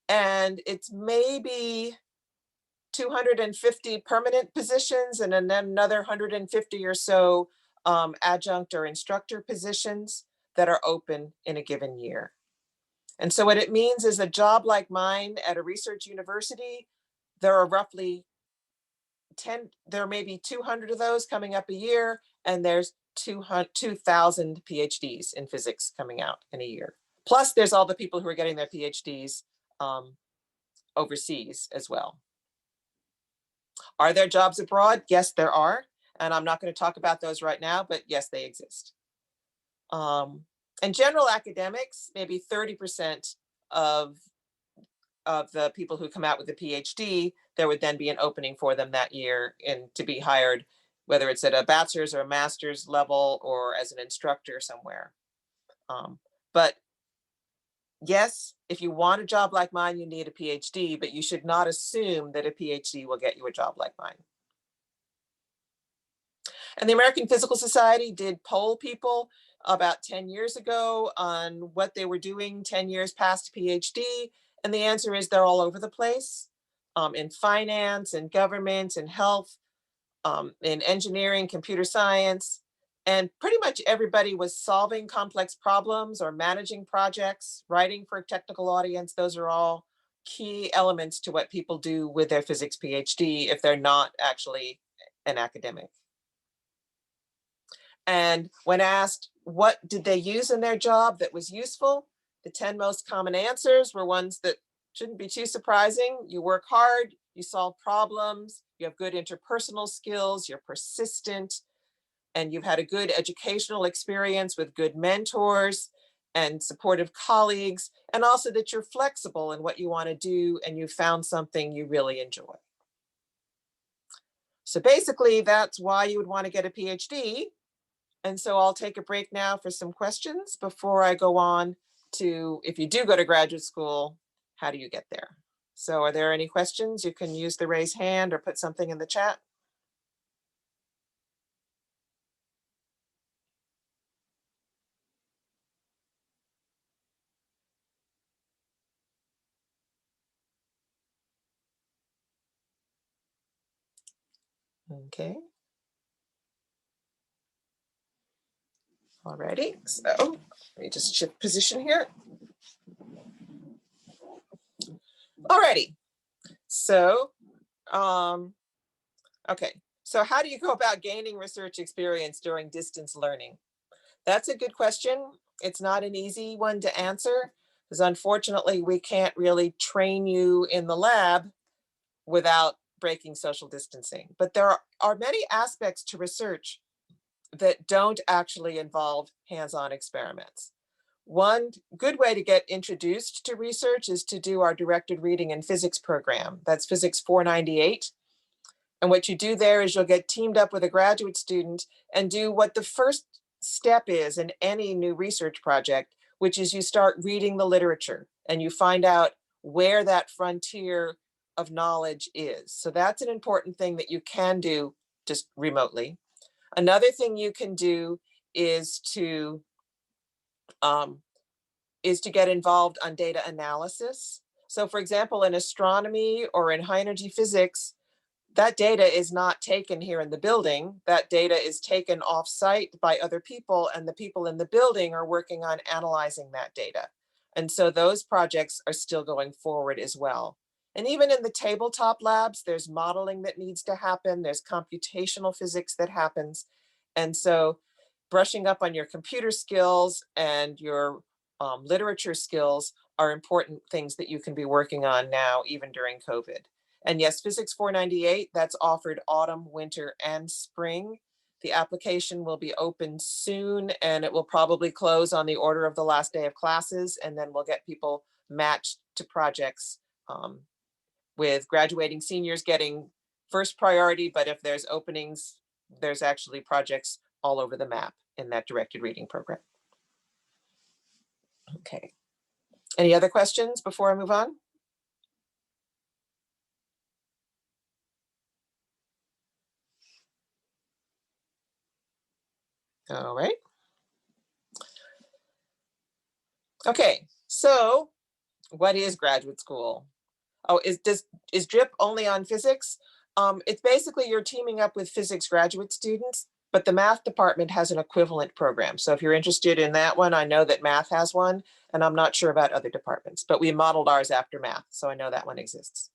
and it's maybe 250 permanent positions and then another 150 or so adjunct or instructor positions that are open in a given year. And so what it means is a job like mine at a research university, there are roughly 10, there may be 200 of those coming up a year, and there's 2,000 PhDs in physics coming out in a year. Plus there's all the people who are getting their PhDs overseas as well. Are there jobs abroad? Yes, there are. And I'm not going to talk about those right now, but yes, they exist. And general academics, maybe 30% of the people who come out with a PhD, there would then be an opening for them that year to be hired, whether it's at a bachelor's or a master's level or as an instructor somewhere. But yes, if you want a job like mine, you need a PhD, but you should not assume that a PhD will get you a job like mine. And the American Physical Society did poll people about 10 years ago on what they were doing 10 years past PhD. And the answer is they're all over the place, in finance and government and health, in engineering, computer science. And pretty much everybody was solving complex problems or managing projects, writing for a technical audience. Those are all key elements to what people do with their physics PhD if they're not actually an academic. And when asked what did they use in their job that was useful, the 10 most common answers were ones that shouldn't be too surprising. You work hard, you solve problems, you have good interpersonal skills, you're persistent, and you've had a good educational experience with good mentors and supportive colleagues, and also that you're flexible in what you want to do and you found something you really enjoy. So basically, that's why you would want to get a PhD. And so I'll take a break now for some questions before I go on to, if you do go to graduate school, how do you get there? So are there any questions? You can use the raise hand or put something in the chat. Okay. Alrighty, so let me just shift position here. Alrighty, so, okay. So how do you go about gaining research experience during distance learning? That's a good question. It's not an easy one to answer because unfortunately we can't really train you in the lab without breaking social distancing. But there are many aspects to research that don't actually involve hands-on experiments. One good way to get introduced to research is to do our directed reading in physics program. That's Physics 498. And what you do there is you'll get teamed up with a graduate student and do what the first step is in any new research project, which is you start reading the literature and you find out where that frontier of knowledge is. So that's an important thing that you can do just remotely. Another thing you can do is to get involved on data analysis. So for example, in astronomy or in high energy physics, that data is not taken here in the building. That data is taken off-site by other people, and the people in the building are working on analyzing that data. And so those projects are still going forward as well. And even in the tabletop labs, there's modeling that needs to happen. There's computational physics that happens. And so brushing up on your computer skills and your literature skills are important things that you can be working on now, even during COVID. And yes, Physics 498, that's offered autumn, winter, and spring. The application will be open soon, and it will probably close on the order of the last day of classes, and then we'll get people matched to projects, with graduating seniors getting first priority, but if there's openings, there's actually projects all over the map in that directed reading program. Okay. Any other questions before I move on? All right. Okay, so what is graduate school? Oh, is DRIP only on physics? It's basically you're teaming up with physics graduate students, but the math department has an equivalent program. So if you're interested in that one, I know that math has one, and I'm not sure about other departments, but we modeled ours after math, so I know that one exists.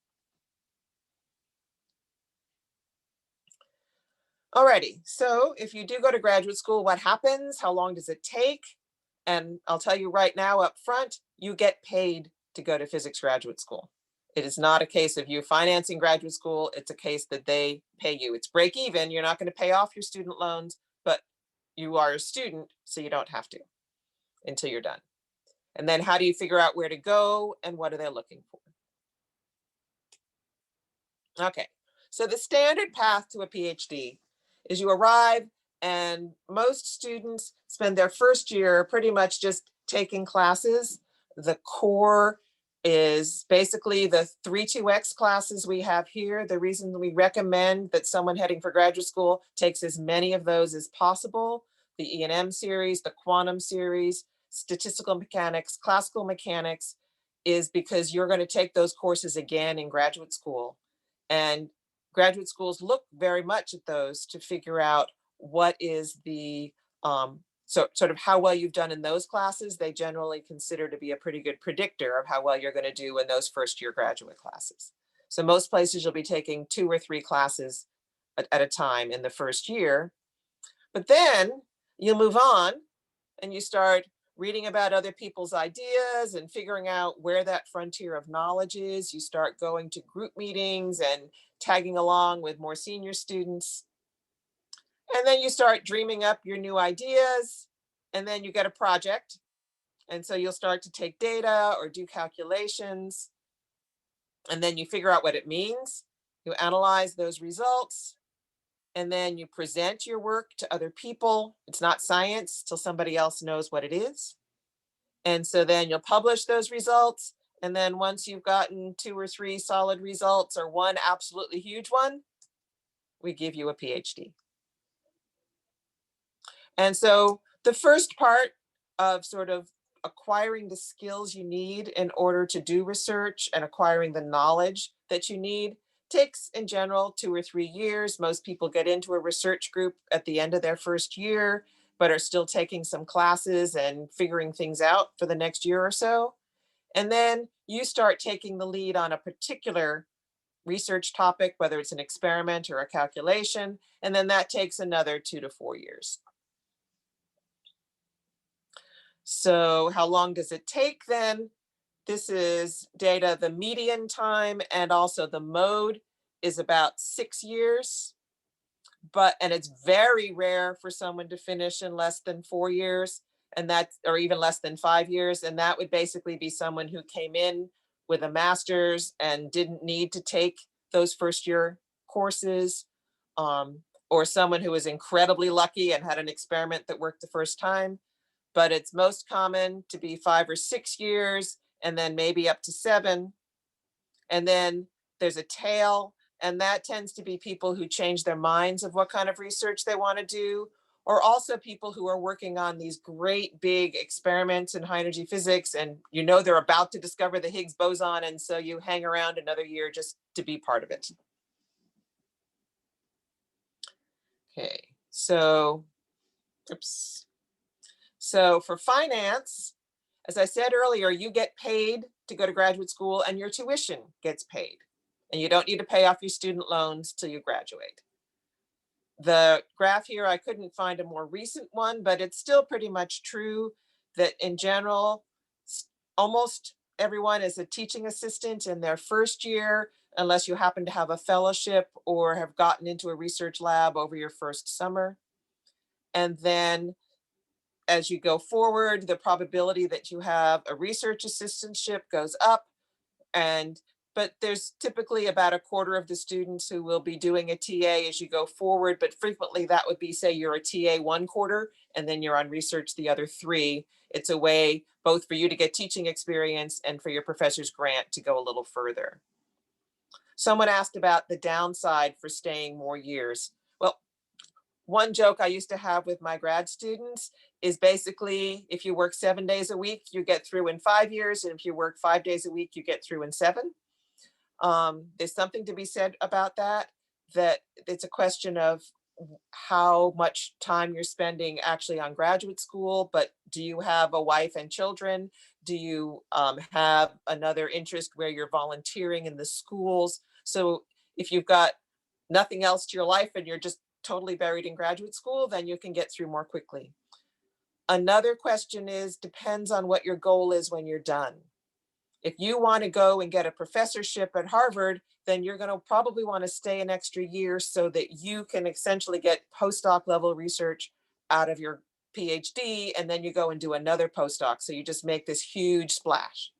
Alrighty, so if you do go to graduate school, what happens? How long does it take? And I'll tell you right now up front, you get paid to go to physics graduate school. It is not a case of you financing graduate school. It's a case that they pay you. It's break even. You're not going to pay off your student loans, but you are a student, so you don't have to until you're done. And then how do you figure out where to go and what are they looking for? Okay, so the standard path to a PhD is you arrive, and most students spend their first year pretty much just taking classes. The core is basically the 3-2X classes we have here. The reason we recommend that someone heading for graduate school takes as many of those as possible: the E&M series, the quantum series, statistical mechanics, classical mechanics, is because you're going to take those courses again in graduate school. And graduate schools look very much at those to figure out what is the, sort of how well you've done in those classes. They generally consider to be a pretty good predictor of how well you're going to do in those first year graduate classes. So most places you'll be taking 2 or 3 classes at a time in the first year, but then you'll move on and you start reading about other people's ideas and figuring out where that frontier of knowledge is. You start going to group meetings and tagging along with more senior students. And then you start dreaming up your new ideas, and then you get a project. And so you'll start to take data or do calculations, and then you figure out what it means. You analyze those results, and then you present your work to other people. It's not science till somebody else knows what it is. And so then you'll publish those results. And then once you've gotten 2 or 3 solid results or one absolutely huge one, we give you a PhD. And so the first part of sort of acquiring the skills you need in order to do research and acquiring the knowledge that you need takes in general 2 or 3 years. Most people get into a research group at the end of their first year, but are still taking some classes and figuring things out for the next year or so. And then you start taking the lead on a particular research topic, whether it's an experiment or a calculation, and then that takes another 2 to 4 years. So how long does it take then? This is data. The median time and also the mode is about 6 years, and it's very rare for someone to finish in less than 4 years, and that's, or even less than 5 years. And that would basically be someone who came in with a master's and didn't need to take those first year courses, or someone who was incredibly lucky and had an experiment that worked the first time. But it's most common to be 5 or 6 years, and then maybe up to 7. And then there's a tail, and that tends to be people who change their minds of what kind of research they want to do, or also people who are working on these great big experiments in high energy physics, and you know they're about to discover the Higgs boson, and so you hang around another year just to be part of it. Okay, so, oops. So for finance, as I said earlier, you get paid to go to graduate school and your tuition gets paid. And you don't need to pay off your student loans till you graduate. The graph here, I couldn't find a more recent one, but it's still pretty much true that in general, almost everyone is a teaching assistant in their first year, unless you happen to have a fellowship or have gotten into a research lab over your first summer. And then as you go forward, the probability that you have a research assistantship goes up. But there's typically about a quarter of the students who will be doing a TA as you go forward, but frequently that would be, say you're a TA 1 quarter and then you're on research the other 3. It's a way both for you to get teaching experience and for your professor's grant to go a little further. Someone asked about the downside for staying more years. Well, one joke I used to have with my grad students is basically if you work 7 days a week, you get through in 5 years. And if you work 5 days a week, you get through in 7. There's something to be said about that it's a question of how much time you're spending actually on graduate school, but do you have a wife and children? Do you have another interest where you're volunteering in the schools? So if you've got nothing else to your life and you're just totally buried in graduate school, then you can get through more quickly. Another question depends on what your goal is when you're done. If you want to go and get a professorship at Harvard, then you're going to probably want to stay an extra year so that you can essentially get postdoc level research out of your PhD, and then you go and do another postdoc. So you just make this huge splash.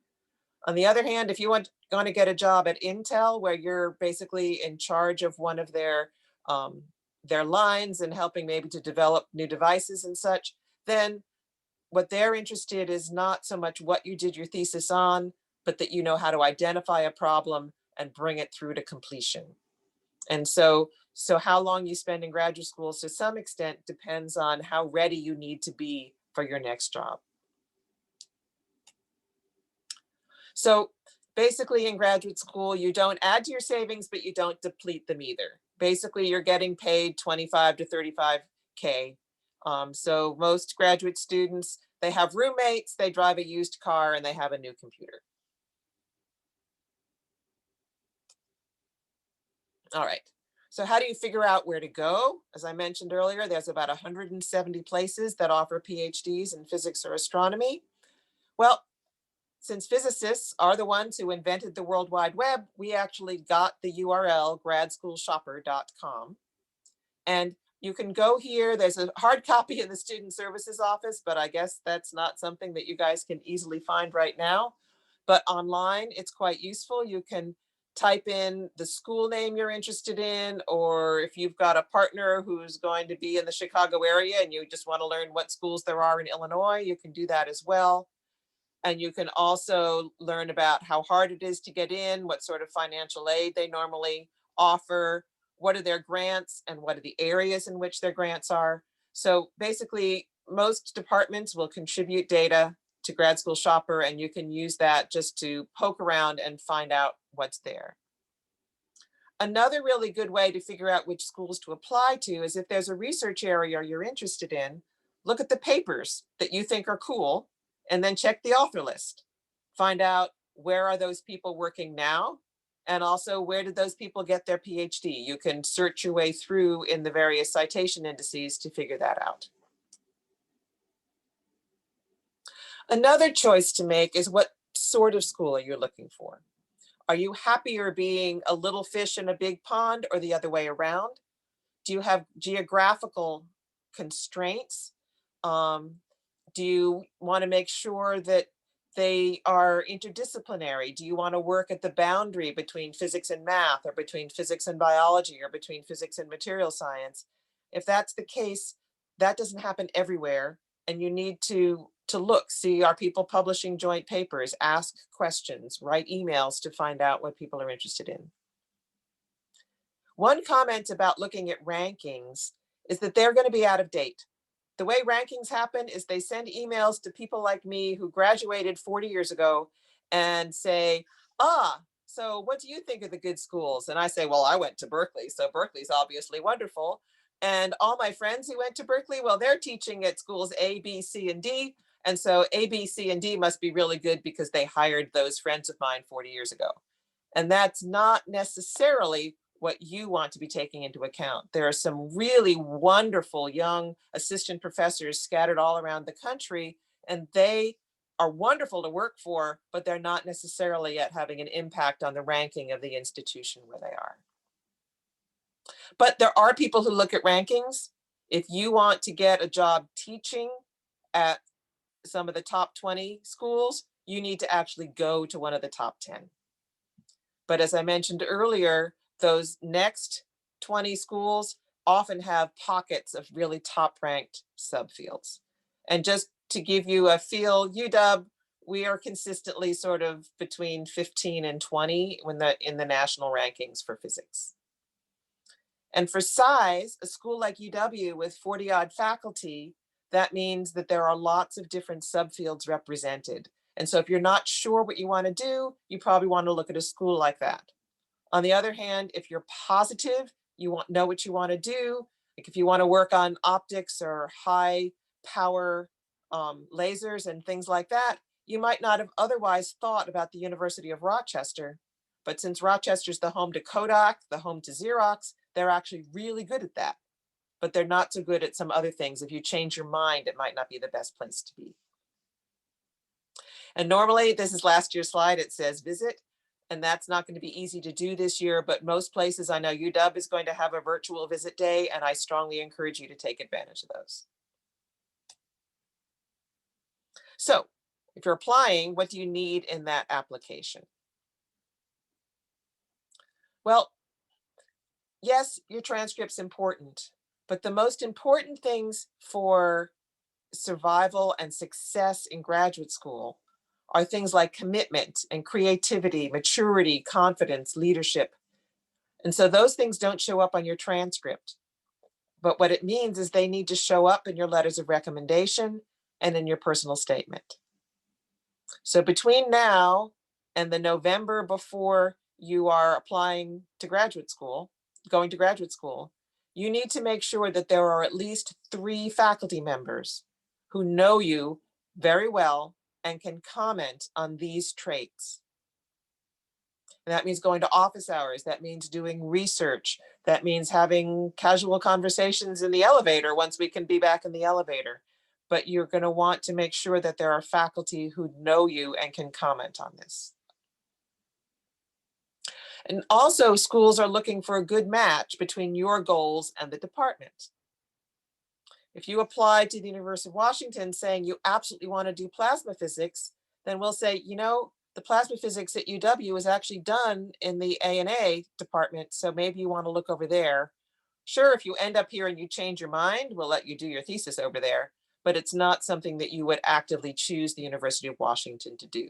On the other hand, if you want to get a job at Intel, where you're basically in charge of one of their lines and helping maybe to develop new devices and such, then what they're interested is not so much what you did your thesis on, but that you know how to identify a problem and bring it through to completion. And so how long you spend in graduate school to some extent depends on how ready you need to be for your next job. So basically in graduate school, you don't add to your savings, but you don't deplete them either. Basically, you're getting paid 25 to 35K. So most graduate students, they have roommates, they drive a used car, and they have a new computer. All right, so how do you figure out where to go? As I mentioned earlier, there's about 170 places that offer PhDs in physics or astronomy. Well, since physicists are the ones who invented the World Wide Web, we actually got the URL gradschoolshopper.com. And you can go here. There's a hard copy in the Student Services Office, but I guess that's not something that you guys can easily find right now. But online, it's quite useful. You can type in the school name you're interested in, or if you've got a partner who's going to be in the Chicago area and you just want to learn what schools there are in Illinois, you can do that as well. And you can also learn about how hard it is to get in, what sort of financial aid they normally offer, what are their grants, and what are the areas in which their grants are. So basically, most departments will contribute data to Grad School Shopper, and you can use that just to poke around and find out what's there. Another really good way to figure out which schools to apply to is if there's a research area you're interested in, look at the papers that you think are cool, and then check the author list. Find out where are those people working now, and also where did those people get their PhD. You can search your way through in the various citation indices to figure that out. Another choice to make is what sort of school are you looking for? Are you happier being a little fish in a big pond, or the other way around? Do you have geographical constraints? Do you want to make sure that they are interdisciplinary. Do you want to work at the boundary between physics and math, or between physics and biology, or between physics and material science? If that's the case, that doesn't happen everywhere. And you need to look, see, are people publishing joint papers, ask questions, write emails to find out what people are interested in. One comment about looking at rankings is that they're going to be out of date. The way rankings happen is they send emails to people like me who graduated 40 years ago and say, so what do you think of the good schools? And I say, well, I went to Berkeley, so Berkeley's obviously wonderful. And all my friends who went to Berkeley, well, they're teaching at schools A, B, C, and D. And so A, B, C, and D must be really good because they hired those friends of mine 40 years ago. And that's not necessarily what you want to be taking into account. There are some really wonderful young assistant professors scattered all around the country, and they are wonderful to work for, but they're not necessarily yet having an impact on the ranking of the institution where they are. But there are people who look at rankings. If you want to get a job teaching at some of the top 20 schools, you need to actually go to one of the top 10. But as I mentioned earlier, those next 20 schools often have pockets of really top ranked subfields. And just to give you a feel, UW, we are consistently sort of between 15 and 20 in the national rankings for physics. And for size, a school like UW with 40 odd faculty, that means that there are lots of different subfields represented. And so if you're not sure what you want to do, you probably want to look at a school like that. On the other hand, if you're positive, you know what you want to do, like if you want to work on optics or high power lasers and things like that, you might not have otherwise thought about the University of Rochester. But since Rochester's the home to Kodak, the home to Xerox, they're actually really good at that. But they're not so good at some other things. If you change your mind, it might not be the best place to be. And normally, this is last year's slide, it says visit. And that's not going to be easy to do this year, but most places, I know UW is going to have a virtual visit day, and I strongly encourage you to take advantage of those. So if you're applying, what do you need in that application? Well, yes, your transcript's important, but the most important things for survival and success in graduate school are things like commitment and creativity, maturity, confidence, leadership. And so those things don't show up on your transcript. But what it means is they need to show up in your letters of recommendation and in your personal statement. So between now and the November before you are applying to graduate school, going to graduate school, you need to make sure that there are at least 3 faculty members who know you very well and can comment on these traits. And that means going to office hours. That means doing research. That means having casual conversations in the elevator once we can be back in the elevator. But you're going to want to make sure that there are faculty who know you and can comment on this. And also, schools are looking for a good match between your goals and the department. If you apply to the University of Washington saying you absolutely want to do plasma physics, then we'll say, you know, the plasma physics at UW is actually done in the A&A department, so maybe you want to look over there. Sure, if you end up here and you change your mind, we'll let you do your thesis over there, but it's not something that you would actively choose the University of Washington to do.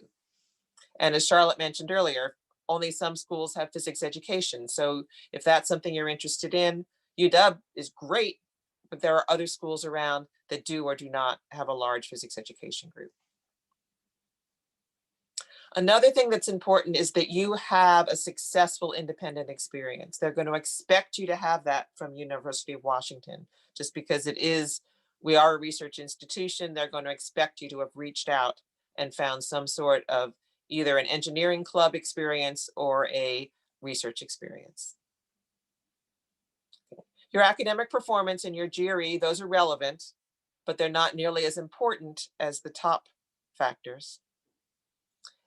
And as Charlotte mentioned earlier, only some schools have physics education. So if that's something you're interested in, UW is great, but there are other schools around that do or do not have a large physics education group. Another thing that's important is that you have a successful independent experience. They're going to expect you to have that from University of Washington, just because we are a research institution. They're going to expect you to have reached out and found some sort of either an engineering club experience or a research experience. Your academic performance and your GRE, those are relevant, but they're not nearly as important as the top factors.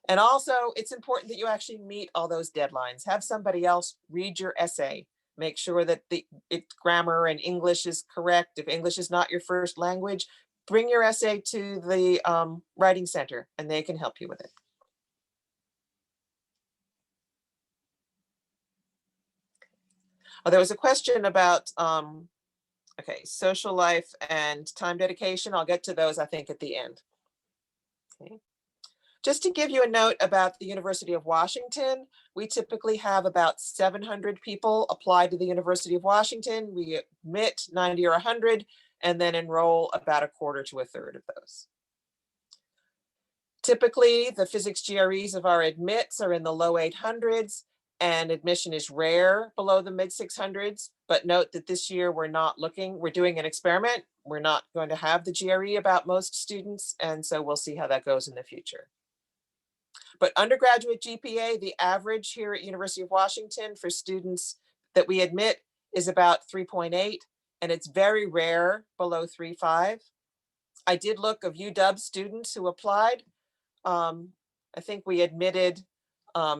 And also, it's important that you actually meet all those deadlines. Have somebody else read your essay. Make sure that its grammar and English is correct. If English is not your first language, bring your essay to the writing center and they can help you with it. Oh, there was a question about, okay, social life and time dedication. I'll get to those, I think, at the end. Okay. Just to give you a note about the University of Washington, we typically have about 700 people apply to the University of Washington. We admit 90 or 100 and then enroll about a quarter to a third of those. Typically, the physics GREs of our admits are in the low 800s and admission is rare below the mid 600s. But note that this year we're doing an experiment. We're not going to have the GRE about most students. And so we'll see how that goes in the future. But undergraduate GPA, the average here at University of Washington for students that we admit is about 3.8, and it's very rare below 3.5. I did look of UW students who applied. I think we admitted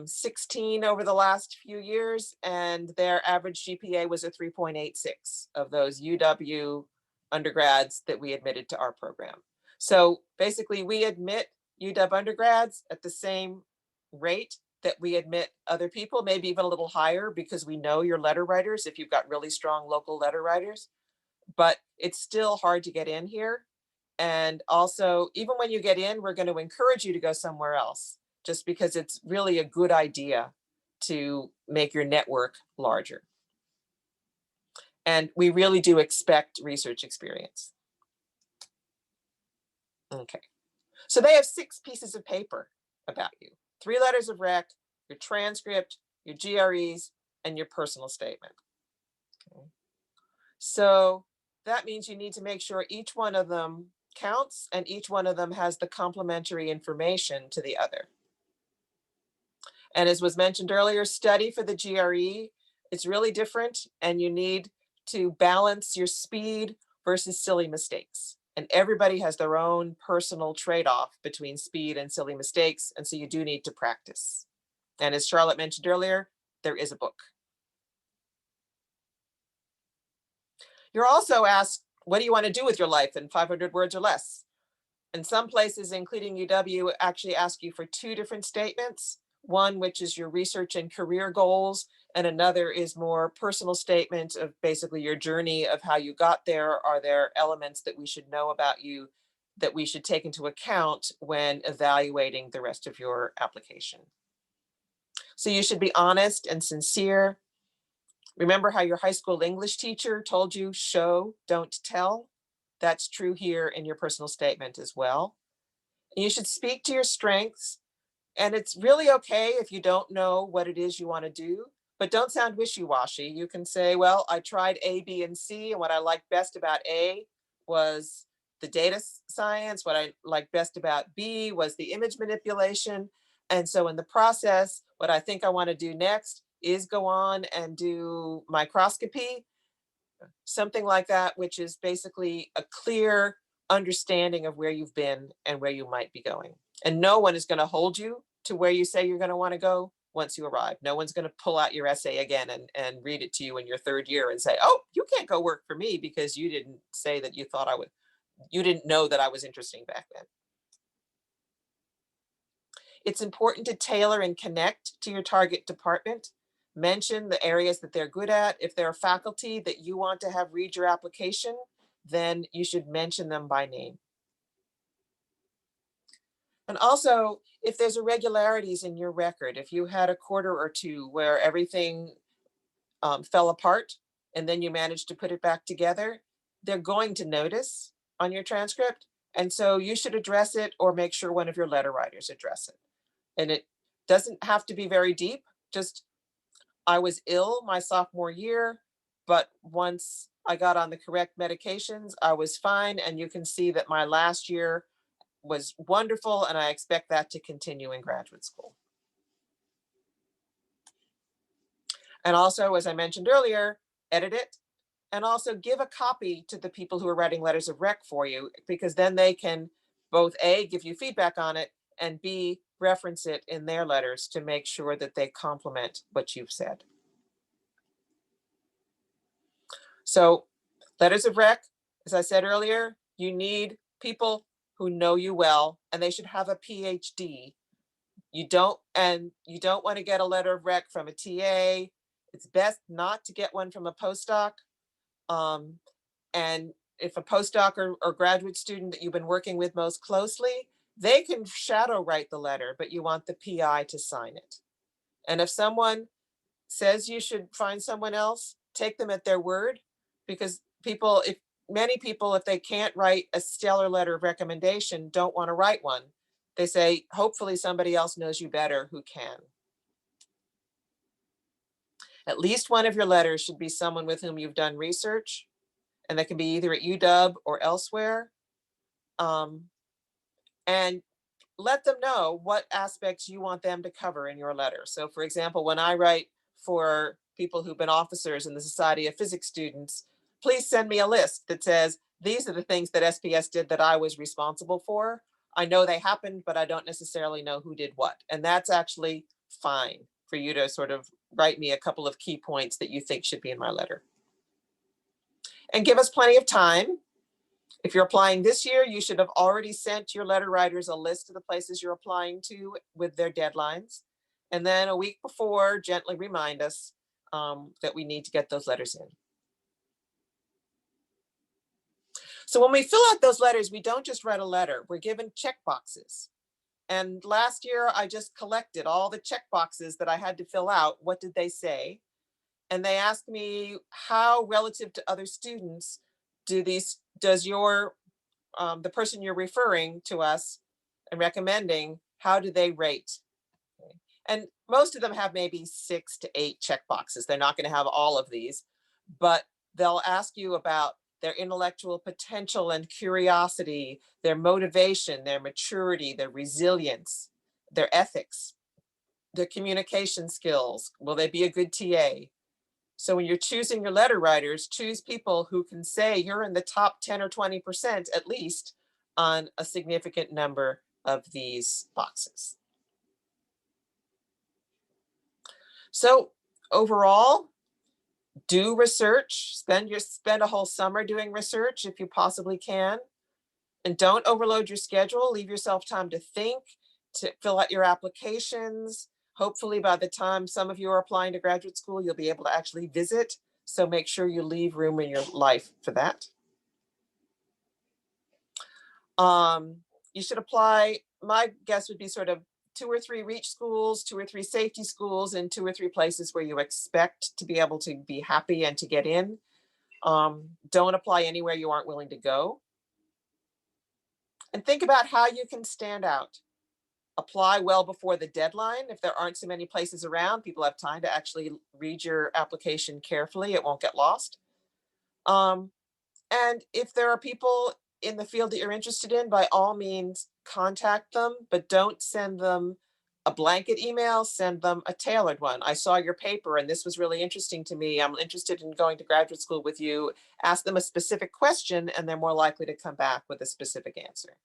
16 over the last few years, and their average GPA was a 3.86 of those UW undergrads that we admitted to our program. So basically we admit UW undergrads at the same rate that we admit other people, maybe even a little higher because we know you're letter writers if you've got really strong local letter writers, but it's still hard to get in here. And also, even when you get in, we're going to encourage you to go somewhere else just because it's really a good idea to make your network larger. And we really do expect research experience. Okay. So they have 6 pieces of paper about you: 3 letters of rec, your transcript, your GREs, and your personal statement. Okay. So that means you need to make sure each one of them counts and each one of them has the complementary information to the other. And as was mentioned earlier, study for the GRE is really different, and you need to balance your speed versus silly mistakes. And everybody has their own personal trade-off between speed and silly mistakes. And so you do need to practice. And as Charlotte mentioned earlier, there is a book. You're also asked, what do you want to do with your life in 500 words or less? And some places, including UW, actually ask you for 2 different statements. One, which is your research and career goals, and another is more personal statement of basically your journey of how you got there. Are there elements that we should know about you that we should take into account when evaluating the rest of your application? So you should be honest and sincere. Remember how your high school English teacher told you, show, don't tell? That's true here in your personal statement as well. And you should speak to your strengths. And it's really okay if you don't know what it is you want to do, but don't sound wishy-washy. You can say, well, I tried A, B, and C, and what I liked best about A was the data science. What I liked best about B was the image manipulation. And so in the process, what I think I want to do next is go on and do microscopy, something like that, which is basically a clear understanding of where you've been and where you might be going. And no one is going to hold you to where you say you're going to want to go once you arrive. No one's going to pull out your essay again and read it to you in your 3rd year and say, oh, you can't go work for me because you didn't say that you thought I would, you didn't know that I was interesting back then. It's important to tailor and connect to your target department. Mention the areas that they're good at. If there are faculty that you want to have read your application, then you should mention them by name. And also, if there's irregularities in your record, if you had a quarter or 2 where everything fell apart and then you managed to put it back together, they're going to notice on your transcript. And so you should address it or make sure one of your letter writers address it. And it doesn't have to be very deep. Just, I was ill my sophomore year, but once I got on the correct medications, I was fine. And you can see that my last year was wonderful, and I expect that to continue in graduate school. And also, as I mentioned earlier, edit it and also give a copy to the people who are writing letters of rec for you, because then they can both A, give you feedback on it, and B, reference it in their letters to make sure that they complement what you've said. So letters of rec, as I said earlier, you need people who know you well, and they should have a PhD. You don't want to get a letter of rec from a TA. It's best not to get one from a postdoc. And if a postdoc or graduate student that you've been working with most closely, they can shadow write the letter, but you want the PI to sign it. And if someone says you should find someone else, take them at their word, because many people, if they can't write a stellar letter of recommendation, don't want to write one. They say, hopefully somebody else knows you better who can. At least one of your letters should be someone with whom you've done research, and that can be either at UW or elsewhere. And let them know what aspects you want them to cover in your letter. So for example, when I write for people who've been officers in the Society of Physics students, please send me a list that says, these are the things that SPS did that I was responsible for. I know they happened, but I don't necessarily know who did what. And that's actually fine for you to sort of write me a couple of key points that you think should be in my letter. And give us plenty of time. If you're applying this year, you should have already sent your letter writers a list of the places you're applying to with their deadlines. And then a week before, gently remind us that we need to get those letters in. So when we fill out those letters, we don't just write a letter, we're given check boxes. And last year, I just collected all the check boxes that I had to fill out. What did they say? And they asked me, how relative to other students does your the person you're referring to us and recommending, how do they rate? And most of them have maybe 6 to 8 check boxes. They're not going to have all of these, but they'll ask you about their intellectual potential and curiosity, their motivation, their maturity, their resilience, their ethics, their communication skills. Will they be a good TA? So when you're choosing your letter writers, choose people who can say you're in the top 10 or 20% at least on a significant number of these boxes. So overall, do research, spend a whole summer doing research if you possibly can, and don't overload your schedule. Leave yourself time to think, to fill out your applications. Hopefully by the time some of you are applying to graduate school, you'll be able to actually visit. So make sure you leave room in your life for that. You should apply, my guess would be sort of 2 or 3 reach schools, 2 or 3 safety schools, and 2 or 3 places where you expect to be able to be happy and to get in. Don't apply anywhere you aren't willing to go. And think about how you can stand out. Apply well before the deadline. If there aren't so many places around, people have time to actually read your application carefully. It won't get lost. And if there are people in the field that you're interested in, by all means, contact them, but don't send them a blanket email, send them a tailored one. I saw your paper and this was really interesting to me. I'm interested in going to graduate school with you. Ask them a specific question and they're more likely to come back with a specific answer.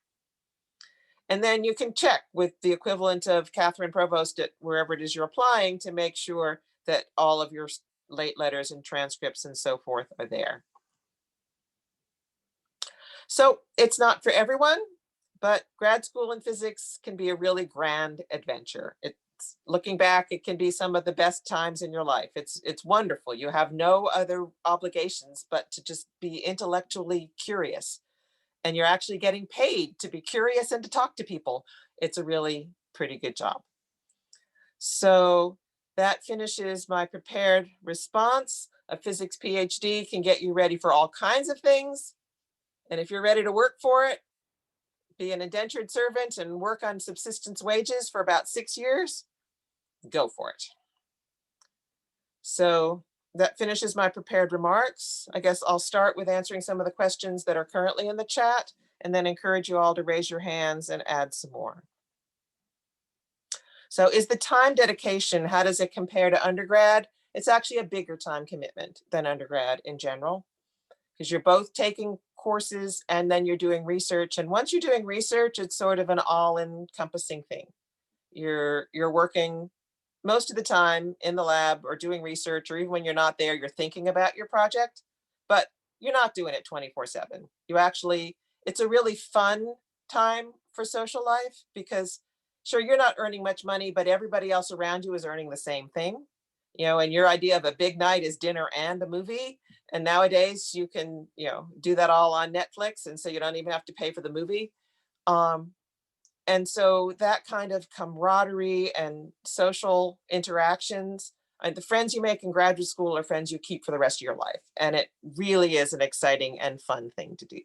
And then you can check with the equivalent of Catherine Provost at wherever it is you're applying to make sure that all of your late letters and transcripts and so forth are there. So it's not for everyone, but grad school in physics can be a really grand adventure. It's looking back, it can be some of the best times in your life. It's wonderful. You have no other obligations but to just be intellectually curious. And you're actually getting paid to be curious and to talk to people. It's a really pretty good job. So that finishes my prepared response. A physics PhD can get you ready for all kinds of things. And if you're ready to work for it, be an indentured servant and work on subsistence wages for about 6 years, go for it. So that finishes my prepared remarks. I guess I'll start with answering some of the questions that are currently in the chat and then encourage you all to raise your hands and add some more. So is the time dedication, how does it compare to undergrad? It's actually a bigger time commitment than undergrad in general, because you're both taking courses and then you're doing research. And once you're doing research, it's sort of an all-encompassing thing. You're working most of the time in the lab or doing research, or even when you're not there, you're thinking about your project, but you're not doing it 24/7. You actually, it's a really fun time for social life because sure, you're not earning much money, but everybody else around you is earning the same thing. You know, and your idea of a big night is dinner and a movie. And nowadays you can, you know, do that all on Netflix. And so you don't even have to pay for the movie. And so that kind of camaraderie and social interactions, and the friends you make in graduate school are friends you keep for the rest of your life. And it really is an exciting and fun thing to do.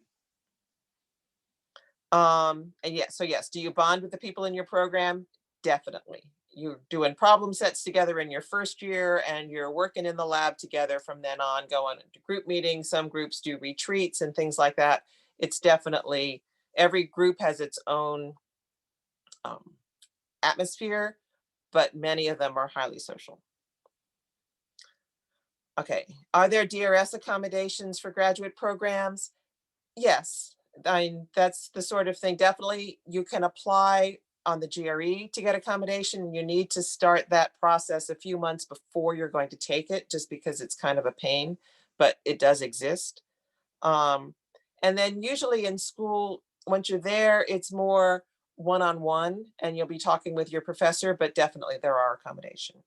And yes, so yes, do you bond with the people in your program? Definitely. You're doing problem sets together in your first year and you're working in the lab together from then on, going to group meetings. Some groups do retreats and things like that. It's definitely, every group has its own atmosphere, but many of them are highly social. Okay, are there DRS accommodations for graduate programs? Yes, I mean, that's the sort of thing, definitely you can apply on the GRE to get accommodation. You need to start that process a few months before you're going to take it, just because it's kind of a pain, but it does exist. And then usually in school, once you're there, it's more one-on-one and you'll be talking with your professor, but definitely there are accommodations.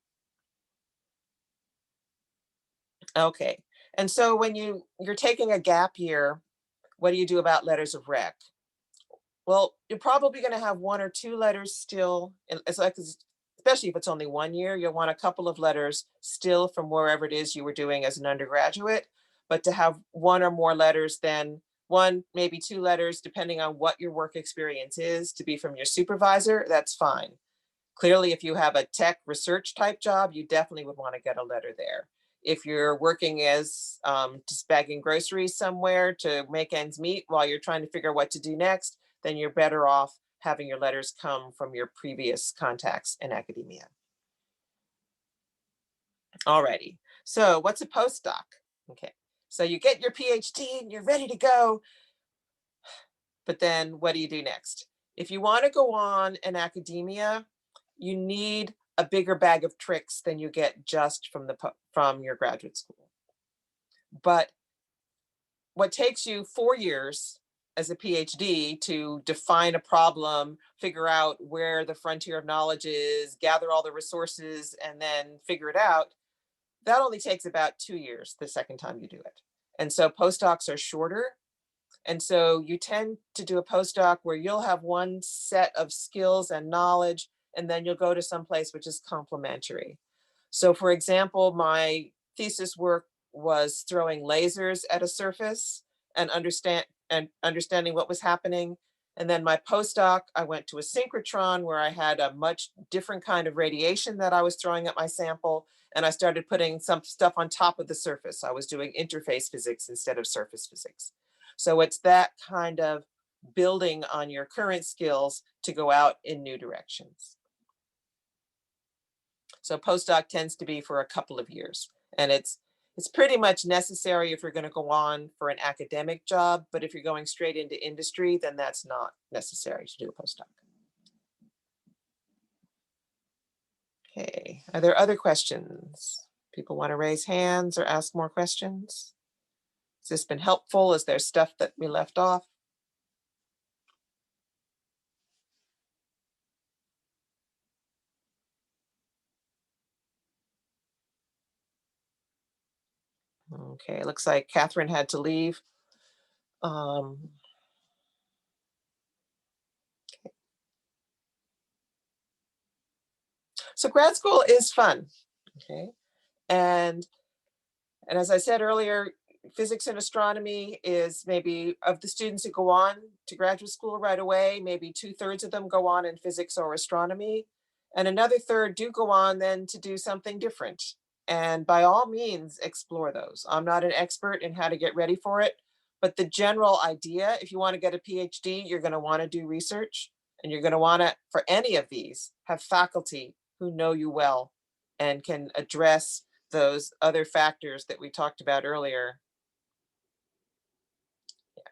Okay, and so when you're taking a gap year, what do you do about letters of rec? Well, you're probably going to have one or two letters still. It's like, especially if it's only 1 year, you'll want a couple of letters still from wherever it is you were doing as an undergraduate. But to have one or more letters, then one, maybe two letters, depending on what your work experience is, to be from your supervisor, that's fine. Clearly, if you have a tech research type job, you definitely would want to get a letter there. If you're working as just bagging groceries somewhere to make ends meet while you're trying to figure out what to do next, then you're better off having your letters come from your previous contacts in academia. Alrighty, so what's a postdoc? Okay, so you get your PhD and you're ready to go, but then what do you do next? If you want to go on in academia, you need a bigger bag of tricks than you get just from your graduate school. But what takes you 4 years as a PhD to define a problem, figure out where the frontier of knowledge is, gather all the resources, and then figure it out, that only takes about 2 years the second time you do it. And so postdocs are shorter. And so you tend to do a postdoc where you'll have one set of skills and knowledge, and then you'll go to some place which is complementary. So for example, my thesis work was throwing lasers at a surface and understanding what was happening. And then my postdoc, I went to a synchrotron where I had a much different kind of radiation that I was throwing at my sample. And I started putting some stuff on top of the surface. I was doing interface physics instead of surface physics. So it's that kind of building on your current skills to go out in new directions. So postdoc tends to be for a couple of years, and it's pretty much necessary if you're going to go on for an academic job, but if you're going straight into industry, then that's not necessary to do a postdoc. Okay, are there other questions? People want to raise hands or ask more questions? Has this been helpful? Is there stuff that we left off? Okay, looks like Catherine had to leave. So grad school is fun, okay? And as I said earlier, physics and astronomy is maybe, of the students that go on to graduate school right away, maybe 2/3 of them go on in physics or astronomy. And another third do go on then to do something different. And by all means, explore those. I'm not an expert in how to get ready for it, but the general idea, if you want to get a PhD, you're going to want to do research, and you're going to want to, for any of these, have faculty who know you well and can address those other factors that we talked about earlier. Yeah.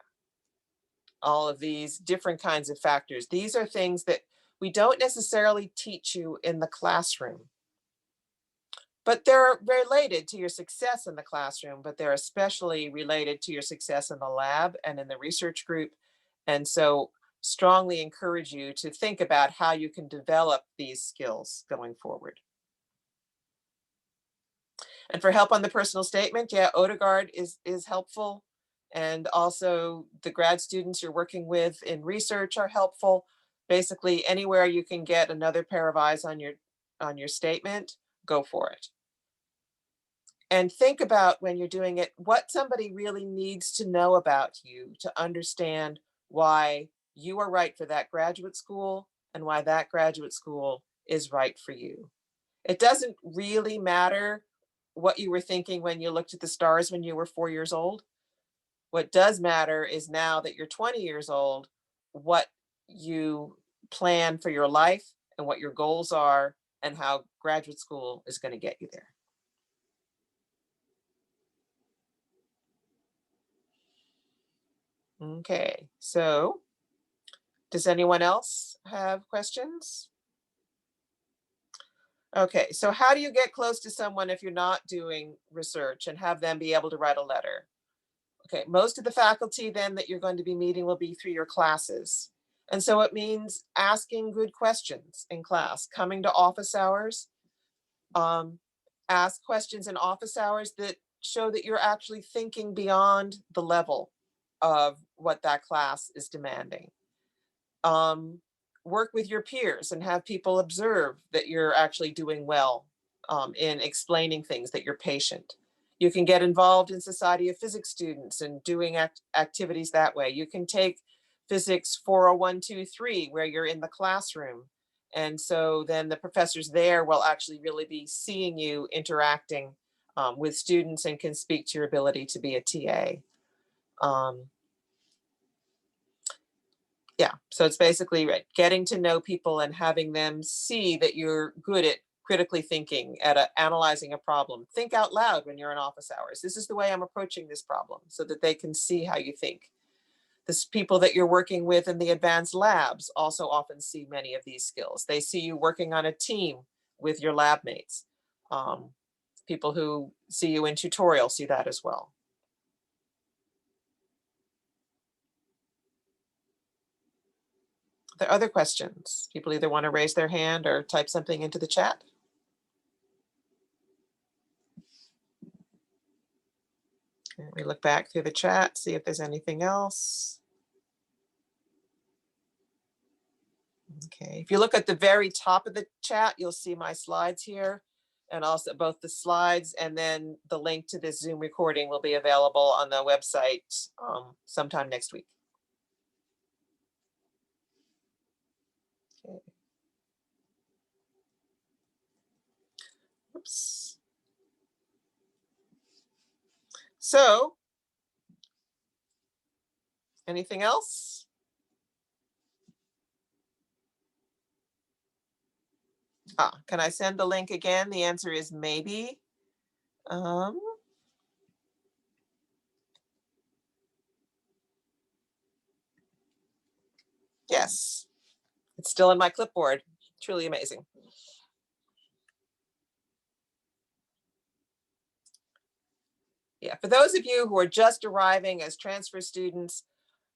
All of these different kinds of factors. These are things that we don't necessarily teach you in the classroom, but they're related to your success in the classroom, but they're especially related to your success in the lab and in the research group. And so strongly encourage you to think about how you can develop these skills going forward. And for help on the personal statement, yeah, ODeGuard is helpful. And also the grad students you're working with in research are helpful. Basically, anywhere you can get another pair of eyes on your statement, go for it. And think about when you're doing it, what somebody really needs to know about you to understand why you are right for that graduate school and why that graduate school is right for you. It doesn't really matter what you were thinking when you looked at the stars when you were 4 years old. What does matter is now that you're 20 years old, what you plan for your life and what your goals are and how graduate school is going to get you there. Okay, so does anyone else have questions? Okay, so how do you get close to someone if you're not doing research and have them be able to write a letter? Okay, most of the faculty then that you're going to be meeting will be through your classes. And so it means asking good questions in class, coming to office hours, ask questions in office hours that show that you're actually thinking beyond the level of what that class is demanding. Work with your peers and have people observe that you're actually doing well in explaining things, that you're patient. You can get involved in Society of Physics students and doing activities that way. You can take Physics 40123 where you're in the classroom. And so then the professors there will actually really be seeing you interacting with students and can speak to your ability to be a TA. Yeah, so it's basically right, getting to know people and having them see that you're good at critically thinking, at analyzing a problem. Think out loud when you're in office hours. This is the way I'm approaching this problem, so that they can see how you think. The people that you're working with in the advanced labs also often see many of these skills. They see you working on a team with your lab mates. People who see you in tutorial see that as well. Are there other questions? People either want to raise their hand or type something into the chat. Let me look back through the chat, see if there's anything else. Okay, if you look at the very top of the chat, you'll see my slides here, and also both the slides and then the link to this Zoom recording will be available on the website sometime next week. Okay. Oops. So, anything else? Can I send the link again? The answer is maybe. Yes, it's still in my clipboard. Truly amazing. Yeah, for those of you who are just arriving as transfer students,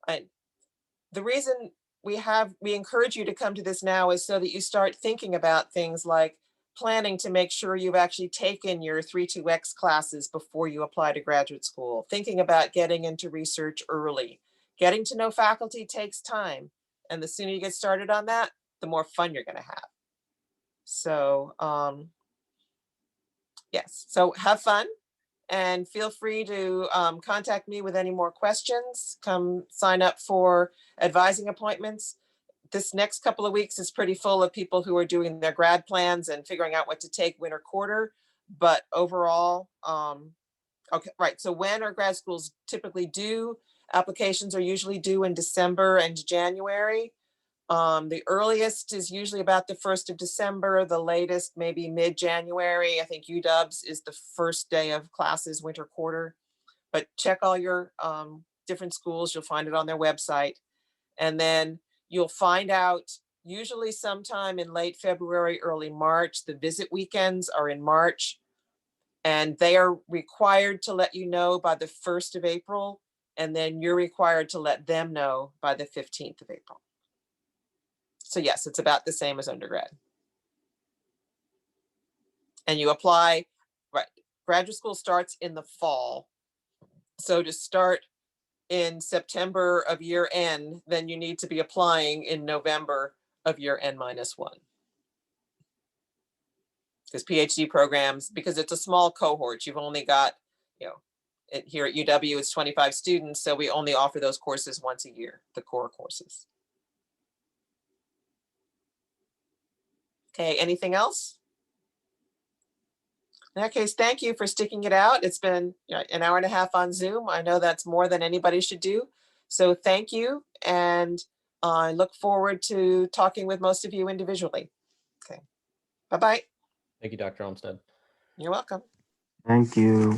the reason we encourage you to come to this now is so that you start thinking about things like planning to make sure you've actually taken your 3-2X classes before you apply to graduate school, thinking about getting into research early. Getting to know faculty takes time, and the sooner you get started on that, the more fun you're going to have. So yes, so have fun. And feel free to contact me with any more questions. Come sign up for advising appointments. This next couple of weeks is pretty full of people who are doing their grad plans and figuring out what to take winter quarter. But overall, okay, right. So when are grad schools typically due? Applications are usually due in December and January. The earliest is usually about the 1st of December, the latest maybe mid-January. I think UW's is the first day of classes winter quarter, but check all your different schools. You'll find it on their website. And then you'll find out usually sometime in late February, early March. The visit weekends are in March, and they are required to let you know by the 1st of April And then you're required to let them know by the 15th of April. So yes, it's about the same as undergrad. And you apply, right? Graduate school starts in the fall. So to start in September of year N, then you need to be applying in November of year N-1. Because PhD programs, because it's a small cohort, you've only got, here at UW, it's 25 students. So we only offer those courses once a year, the core courses. Okay, anything else? In that case, thank you for sticking it out. It's been an hour and a half on Zoom. I know that's more than anybody should do. So thank you. And I look forward to talking with most of you individually. Okay, bye-bye. Thank you, Dr. Olmsted. You're welcome. Thank you.